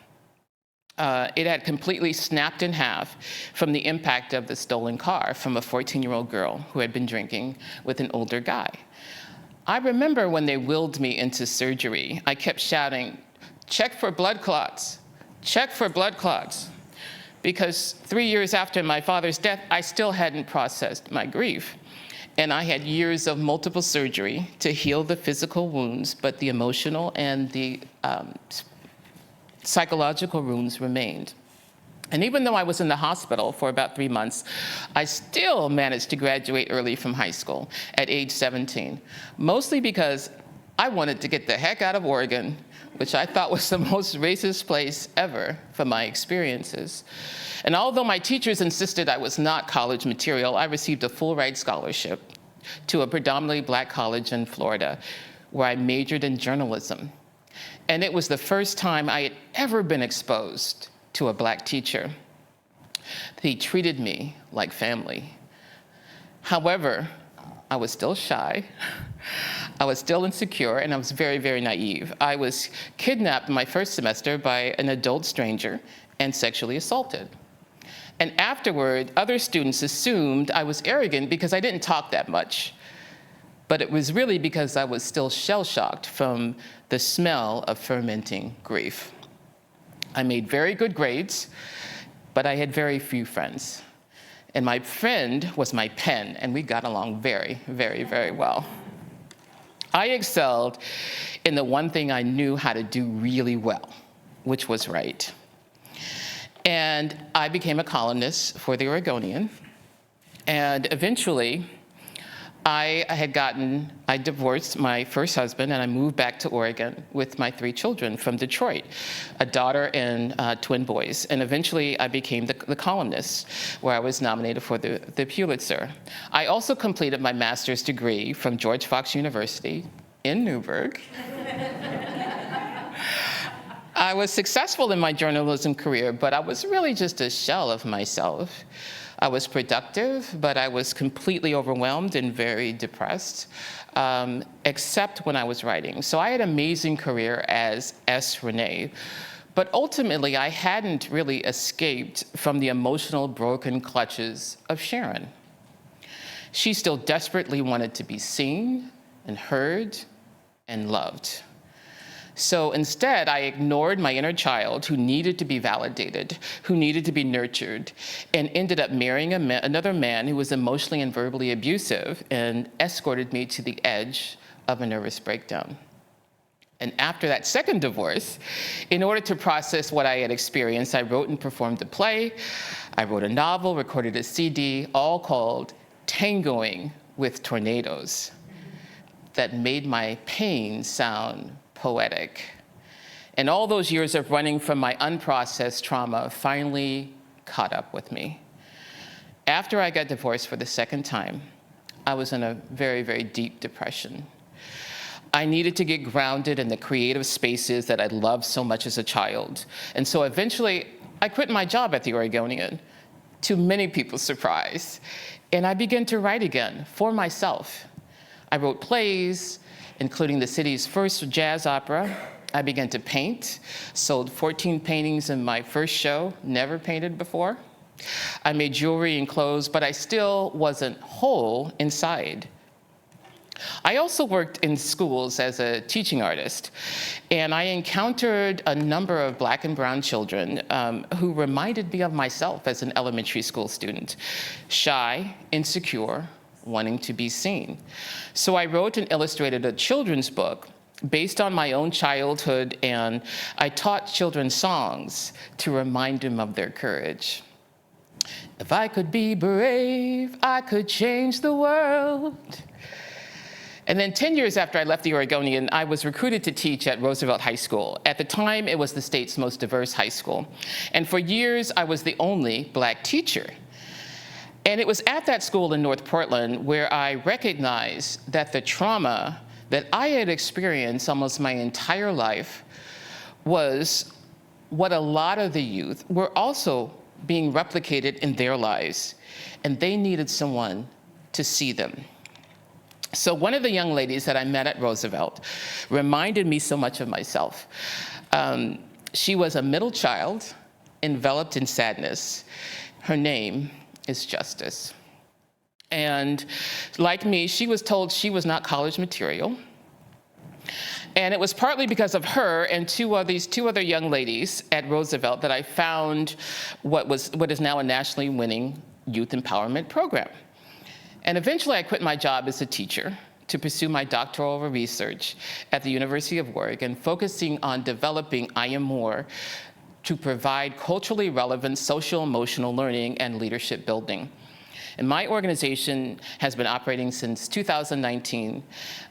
It had completely snapped in half from the impact of the stolen car from a 14-year-old girl who had been drinking with an older guy. I remember when they wheeled me into surgery, I kept shouting, "Check for blood clots, check for blood clots," because 3 years after my father's death, I still hadn't processed my grief. And I had years of multiple surgery to heal the physical wounds, but the emotional and the psychological wounds remained. And even though I was in the hospital for about 3 months, I still managed to graduate early from high school at age 17, mostly because I wanted to get the heck out of Oregon, which I thought was the most racist place ever from my experiences. And although my teachers insisted I was not college material, I received a full-ride scholarship to a predominantly black college in Florida, where I majored in journalism. And it was the first time I had ever been exposed to a black teacher. He treated me like family. However, I was still shy, I was still insecure, and I was very, very naive. I was kidnapped in my first semester by an adult stranger and sexually assaulted. And afterward, other students assumed I was arrogant because I didn't talk that much. But it was really because I was still shell-shocked from the smell of fermenting grief. I made very good grades, but I had very few friends. And my friend was my pen, and we got along very, very, very well. I excelled in the one thing I knew how to do really well, which was write. And I became a columnist for the Oregonian. And eventually, I divorced my first husband, and I moved back to Oregon with my 3 children from Detroit, a daughter and twin boys. And eventually, I became the columnist, where I was nominated for the Pulitzer. I also completed my master's degree from George Fox University in Newburgh. I was successful in my journalism career, but I was really just a shell of myself. I was productive, but I was completely overwhelmed and very depressed, except when I was writing. So I had an amazing career as S. Renee, but ultimately I hadn't really escaped from the emotional broken clutches of Sharon. She still desperately wanted to be seen and heard and loved. So instead, I ignored my inner child who needed to be validated, who needed to be nurtured, and ended up marrying another man who was emotionally and verbally abusive and escorted me to the edge of a nervous breakdown. And after that second divorce, in order to process what I had experienced, I wrote and performed a play, I wrote a novel, recorded a CD, all called Tangoing with Tornadoes. that made my pain sound poetic. And all those years of running from my unprocessed trauma finally caught up with me. After I got divorced for the second time, I was in a very, very deep depression. I needed to get grounded in the creative spaces that I loved so much as a child. And so eventually, I quit my job at the Oregonian, to many people's surprise. And I began to write again for myself. I wrote plays, including the city's first jazz opera. I began to paint, sold 14 paintings in my first show, never painted before. I made jewelry and clothes, but I still wasn't whole inside. I also worked in schools as a teaching artist, and I encountered a number of Black and brown children who reminded me of myself as an elementary school student, shy, insecure, wanting to be seen. So I wrote and illustrated a children's book based on my own childhood, and I taught children songs to remind them of their courage. If I could be brave, I could change the world. And then 10 years after I left the Oregonian, I was recruited to teach at Roosevelt High School. At the time, it was the state's most diverse high school. And for years, I was the only Black teacher. And it was at that school in North Portland where I recognized that the trauma that I had experienced almost my entire life was what a lot of the youth were also being replicated in their lives, and they needed someone to see them. So one of the young ladies that I met at Roosevelt reminded me so much of myself. She was a middle child, enveloped in sadness. Her name is Justice. And like me, she was told she was not college material. And it was partly because of her and these two other young ladies at Roosevelt that I found what is now a nationally winning youth empowerment program. And eventually I quit my job as a teacher to pursue my doctoral research at the University of Oregon, focusing on developing I Am More to provide culturally relevant social emotional learning and leadership building. And my organization has been operating since 2019,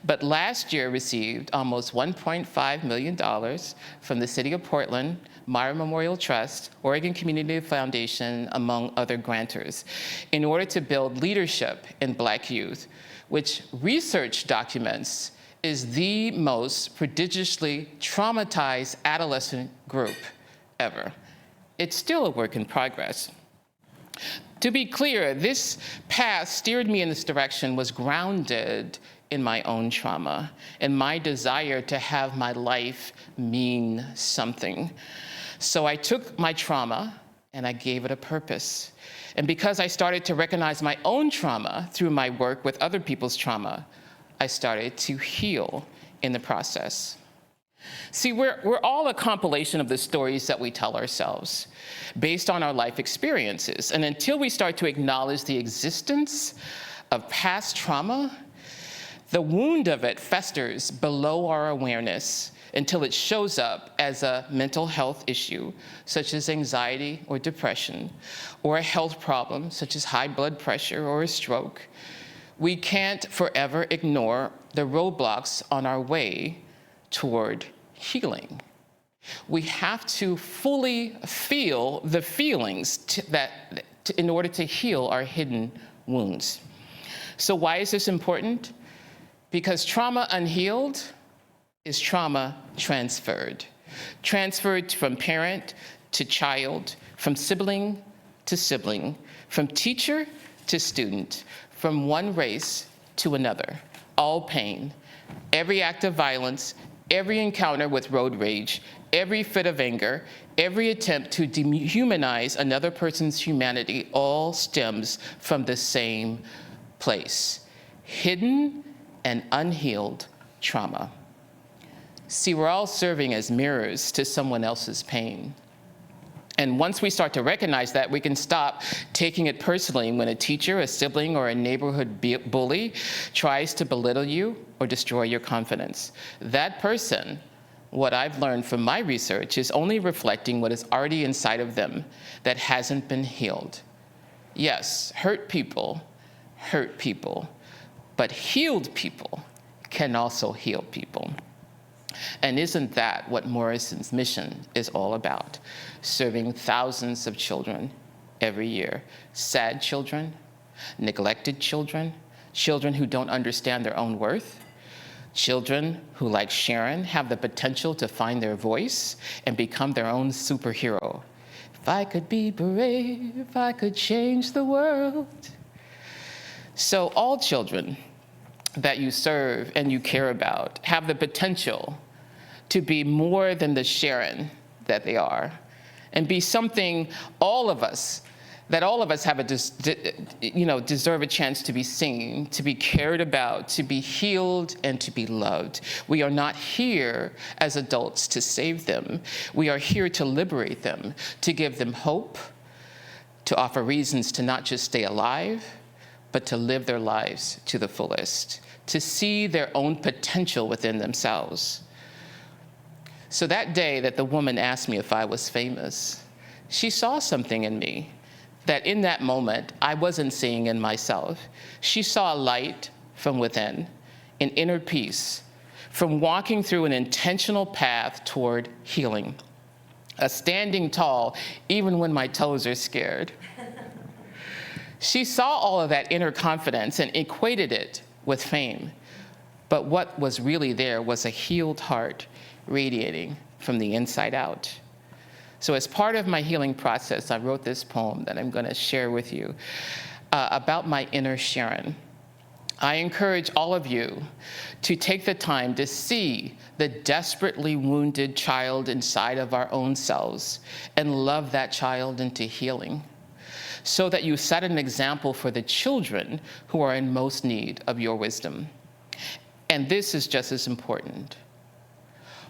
but last year received almost $1.5 million from the City of Portland, Myra Memorial Trust, Oregon Community Foundation, among other grantors, in order to build leadership in Black youth, which research documents is the most prodigiously traumatized adolescent group ever. It's still a work in progress. To be clear, this path steered me in this direction was grounded in my own trauma and my desire to have my life mean something. So I took my trauma and I gave it a purpose. And because I started to recognize my own trauma through my work with other people's trauma, I started to heal in the process. See, we're all a compilation of the stories that we tell ourselves based on our life experiences. And until we start to acknowledge the existence of past trauma, the wound of it festers below our awareness until it shows up as a mental health issue, such as anxiety or depression, or a health problem, such as high blood pressure or a stroke. We can't forever ignore the roadblocks on our way toward healing. We have to fully feel the feelings in order to heal our hidden wounds. So why is this important? Because trauma unhealed is trauma transferred. Transferred from parent to child, from sibling to sibling, from teacher to student, from one race to another. All pain, every act of violence, every encounter with road rage, every fit of anger, every attempt to dehumanize another person's humanity all stems from the same place: hidden and unhealed trauma. See, we're all serving as mirrors to someone else's pain. And once we start to recognize that, we can stop taking it personally when a teacher, a sibling, or a neighborhood bully tries to belittle you or destroy your confidence. That person, what I've learned from my research, is only reflecting what is already inside of them that hasn't been healed. Yes, hurt people, but healed people can also heal people. And isn't that what Morrison's mission is all about? Serving thousands of children every year. Sad children, neglected children, children who don't understand their own worth, children who, like Sharon, have the potential to find their voice and become their own superhero. If I could be brave, if I could change the world. So all children that you serve and you care about have the potential to be more than the Sharon that they are, and be something all of us have deserve a chance to be seen, to be cared about, to be healed, and to be loved. We are not here as adults to save them. We are here to liberate them, to give them hope, to offer reasons to not just stay alive, but to live their lives to the fullest, to see their own potential within themselves. So that day that the woman asked me if I was famous, she saw something in me that in that moment I wasn't seeing in myself. She saw a light from within, an inner peace, from walking through an intentional path toward healing, a standing tall even when my toes are scared. She saw all of that inner confidence and equated it with fame. But what was really there was a healed heart radiating from the inside out. So as part of my healing process, I wrote this poem that I'm going to share with you about my inner Sharon. I encourage all of you to take the time to see the desperately wounded child inside of our own selves and love that child into healing, so that you set an example for the children who are in most need of your wisdom. And this is just as important.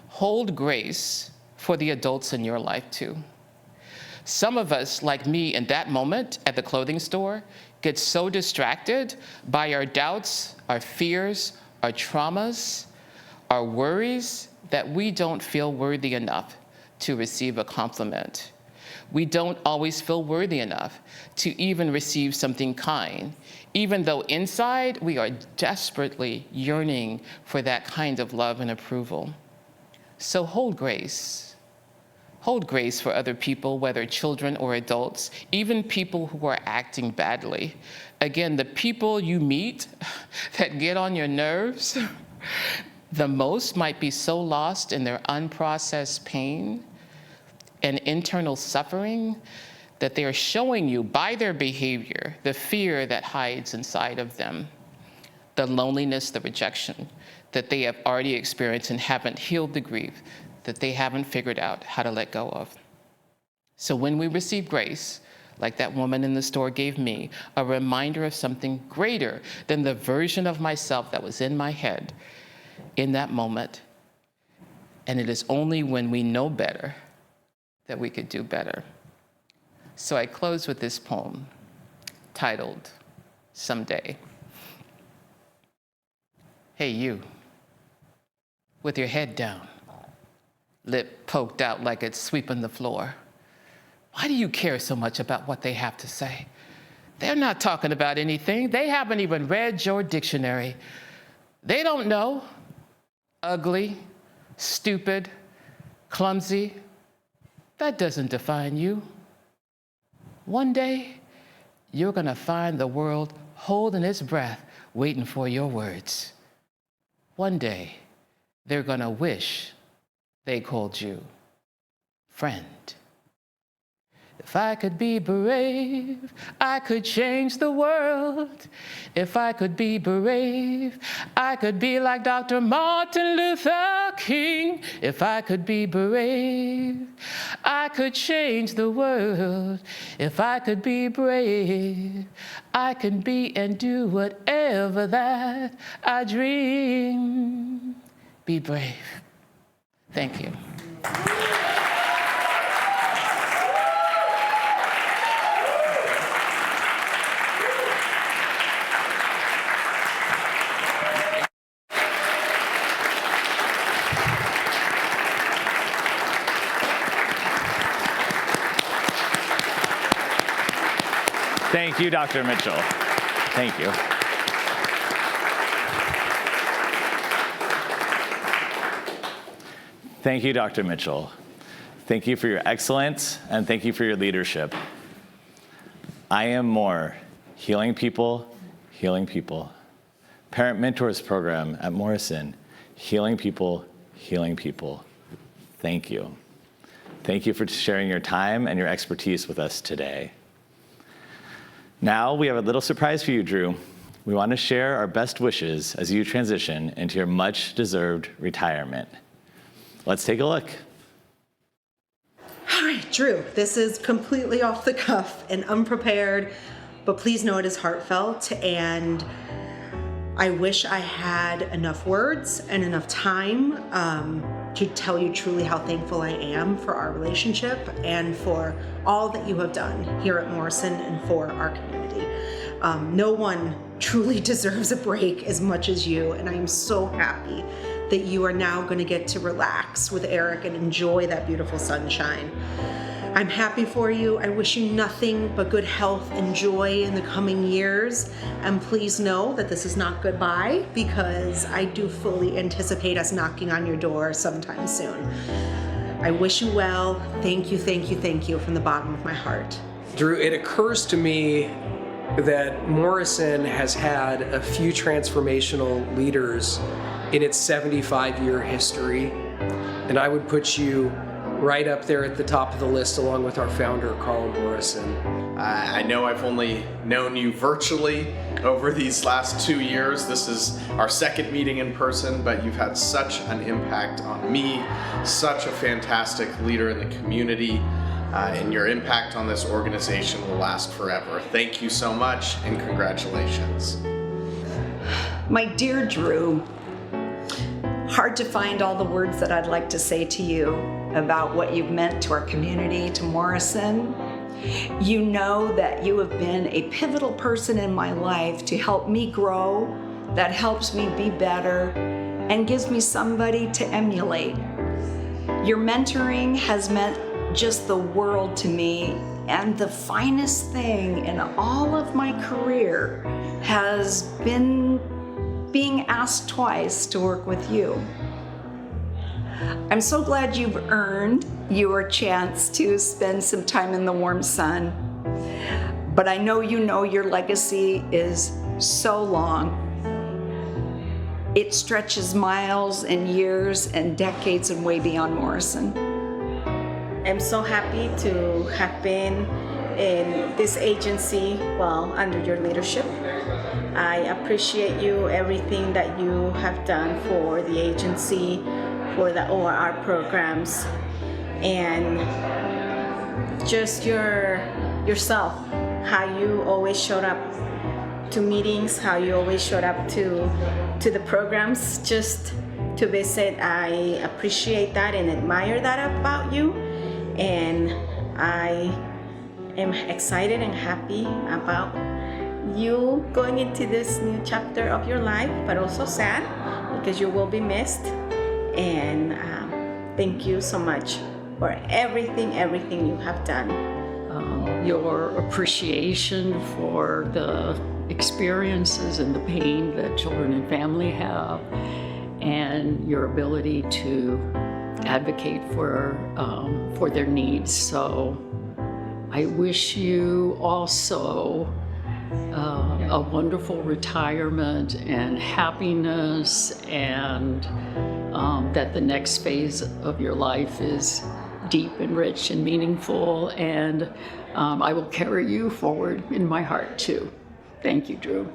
Hold grace for the adults in your life too. Some of us, like me in that moment at the clothing store, get so distracted by our doubts, our fears, our traumas, our worries, that we don't feel worthy enough to receive a compliment. We don't always feel worthy enough to even receive something kind, even though inside we are desperately yearning for that kind of love and approval. So hold grace. Hold grace for other people, whether children or adults, even people who are acting badly. Again, the people you meet that get on your nerves the most might be so lost in their unprocessed pain and internal suffering that they are showing you by their behavior the fear that hides inside of them, the loneliness, the rejection that they have already experienced and haven't healed the grief that they haven't figured out how to let go of. So when we receive grace, like that woman in the store gave me, a reminder of something greater than the version of myself that was in my head in that moment. And it is only when we know better that we could do better. So I close with this poem titled, Someday. Hey, you, with your head down, lip poked out like it's sweeping the floor. Why do you care so much about what they have to say? They're not talking about anything. They haven't even read your dictionary. They don't know. Ugly, stupid, clumsy. That doesn't define you. One day, you're gonna find the world holding its breath, waiting for your words. One day, they're gonna wish they called you friend. If I could be brave, I could change the world. If I could be brave, I could be like Dr. Martin Luther King. If I could be brave, I could change the world. If I could be brave, I can be and do whatever that I dream. Be brave. Thank you. Thank you, Dr. Mitchell. Thank you. Thank you, Dr. Mitchell. Thank you for your excellence, and thank you for your leadership. I am more, healing people, healing people. Parent Mentors Program at Morrison, healing people, healing people. Thank you. Thank you for sharing your time and your expertise with us today. Now we have a little surprise for you, Drew. We want to share our best wishes as you transition into your much-deserved retirement. Let's take a look. All right, Drew, this is completely off the cuff and unprepared, but please know it is heartfelt, and I wish I had enough words and enough time to tell you truly how thankful I am for our relationship and for all that you have done here at Morrison and for our community. No one truly deserves a break as much as you, and I am so happy that you are now going to get to relax with Eric and enjoy that beautiful sunshine. I'm happy for you. I wish you nothing but good health and joy in the coming years. And please know that this is not goodbye, because I do fully anticipate us knocking on your door sometime soon. I wish you well. Thank you, thank you, thank you from the bottom of my heart. Drew, it occurs to me that Morrison has had a few transformational leaders in its 75-year history, and I would put you right up there at the top of the list along with our founder, Carl Morrison. I know I've only known you virtually over these last 2 years. This is our second meeting in person, but you've had such an impact on me, such a fantastic leader in the community, and your impact on this organization will last forever. Thank you so much, and congratulations. My dear Drew, hard to find all the words that I'd like to say to you about what you've meant to our community, to Morrison. You know that you have been a pivotal person in my life to help me grow, that helps me be better, and gives me somebody to emulate. Your mentoring has meant just the world to me, and the finest thing in all of my career has been being asked twice to work with you. I'm so glad you've earned your chance to spend some time in the warm sun, but I know you know your legacy is so long. It stretches miles and years and decades and way beyond Morrison. I'm so happy to have been in this agency, under your leadership. I appreciate you, everything that you have done for the agency, for the ORR programs, and just yourself, how you always showed up to meetings, how you always showed up to the programs just to visit. I appreciate that and admire that about you, and I am excited and happy about you going into this new chapter of your life, but also sad because you will be missed. And thank you so much for everything you have done. Your appreciation for the experiences and the pain that children and family have, and your ability to advocate for their needs. So I wish you also a wonderful retirement and happiness, and that the next phase of your life is deep and rich and meaningful, and I will carry you forward in my heart too. Thank you, Drew.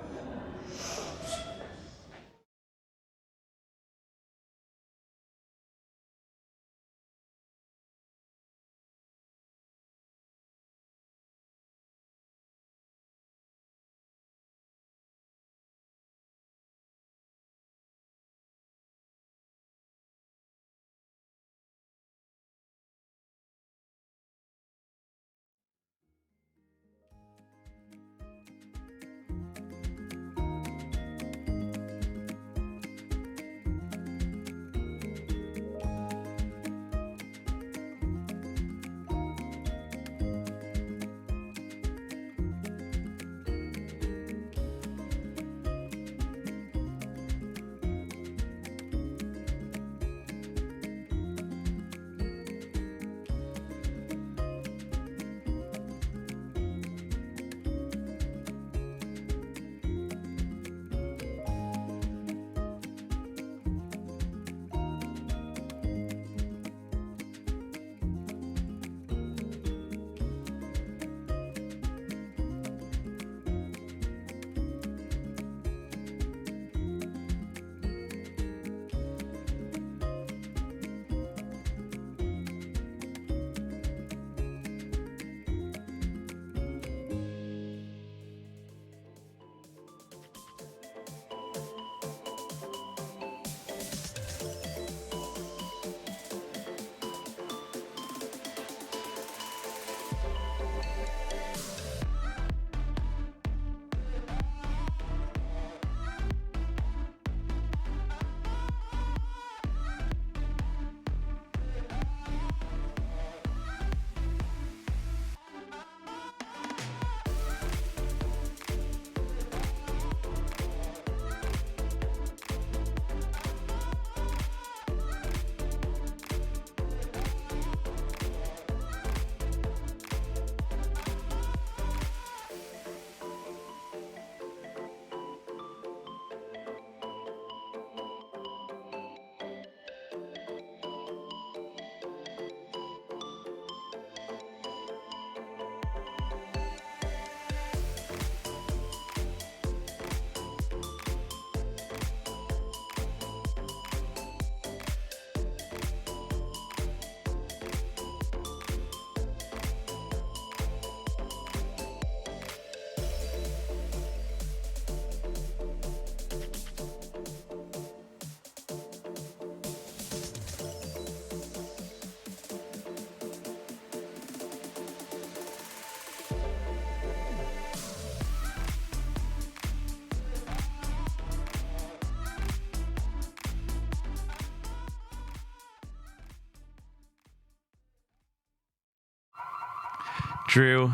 Drew,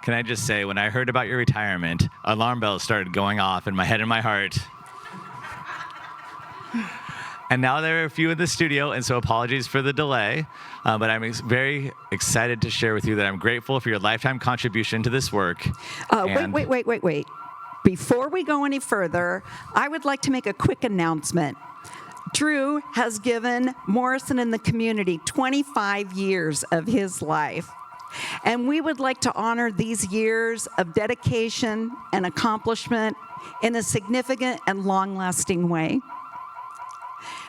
can I just say, when I heard about your retirement, alarm bells started going off in my head and my heart. And now there are a few in the studio, and so apologies for the delay, but I'm very excited to share with you that I'm grateful for your lifetime contribution to this work. Wait. Before we go any further, I would like to make a quick announcement. Drew has given Morrison and the community 25 years of his life. And we would like to honor these years of dedication and accomplishment in a significant and long-lasting way.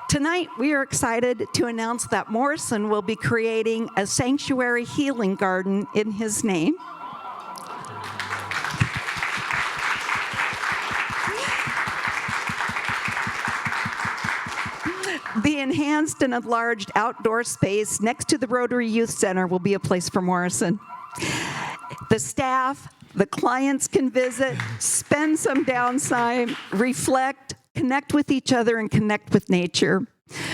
Tonight, we are excited to announce that Morrison will be creating a sanctuary healing garden in his name. The enhanced and enlarged outdoor space next to the Rotary Youth Center will be a place for Morrison. The staff, the clients can visit, spend some downtime, reflect, connect with each other, and connect with nature.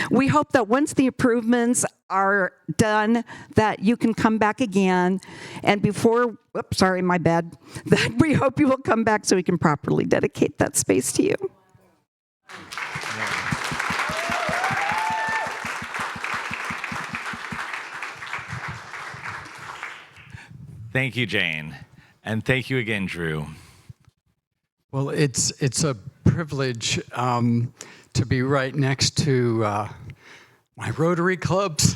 We hope that once the improvements are done, that you can come back again. And that we hope you will come back so we can properly dedicate that space to you. Thank you, Jane. And thank you again, Drew. Well, it's a privilege to be right next to my Rotary Club's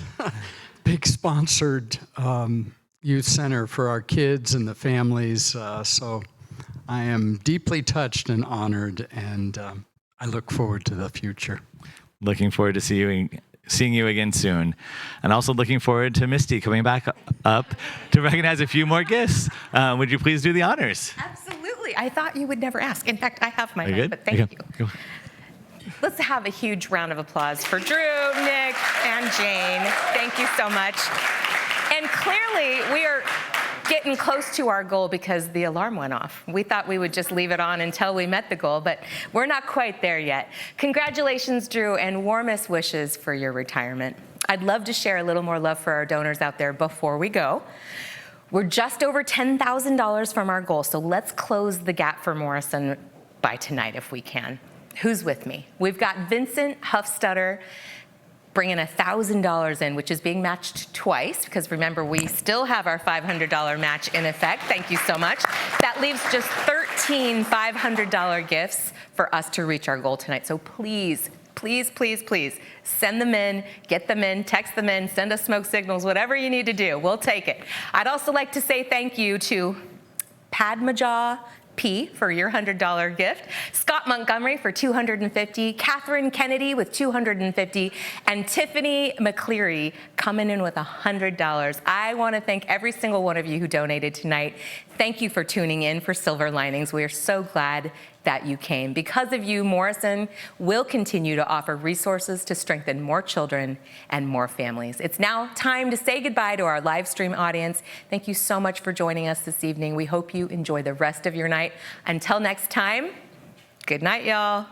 big sponsored youth center for our kids and the families. So I am deeply touched and honored, and I look forward to the future. Looking forward to seeing you again soon. And also looking forward to Misty coming back up to recognize a few more gifts. Would you please do the honors? Absolutely. I thought you would never ask. In fact, I have my Are you hand, good? but thank you. Go. Let's have a huge round of applause for Drew, Nick, and Jane. Thank you so much. And clearly, we are getting close to our goal because the alarm went off. We thought we would just leave it on until we met the goal, but we're not quite there yet. Congratulations, Drew, and warmest wishes for your retirement. I'd love to share a little more love for our donors out there before we go. We're just over $10,000 from our goal, so let's close the gap for Morrison by tonight if we can. Who's with me? We've got Vincent Huffstutter bringing $1,000 in, which is being matched twice, because remember, we still have our $500 match in effect. Thank you so much. That leaves just 13 $500 gifts for us to reach our goal tonight. So please, please, please, please send them in, get them in, text them in, send us smoke signals, whatever you need to do. We'll take it. I'd also like to say thank you to Padmajaw P for your $100 gift, Scott Montgomery for $250, Catherine Kennedy with $250, and Tiffany McCleary coming in with $100. I want to thank every single one of you who donated tonight. Thank you for tuning in for Silver Linings. We are so glad that you came. Because of you, Morrison will continue to offer resources to strengthen more children and more families. It's now time to say goodbye to our live stream audience. Thank you so much for joining us this evening. We hope you enjoy the rest of your night. Until next time, good night, y'all.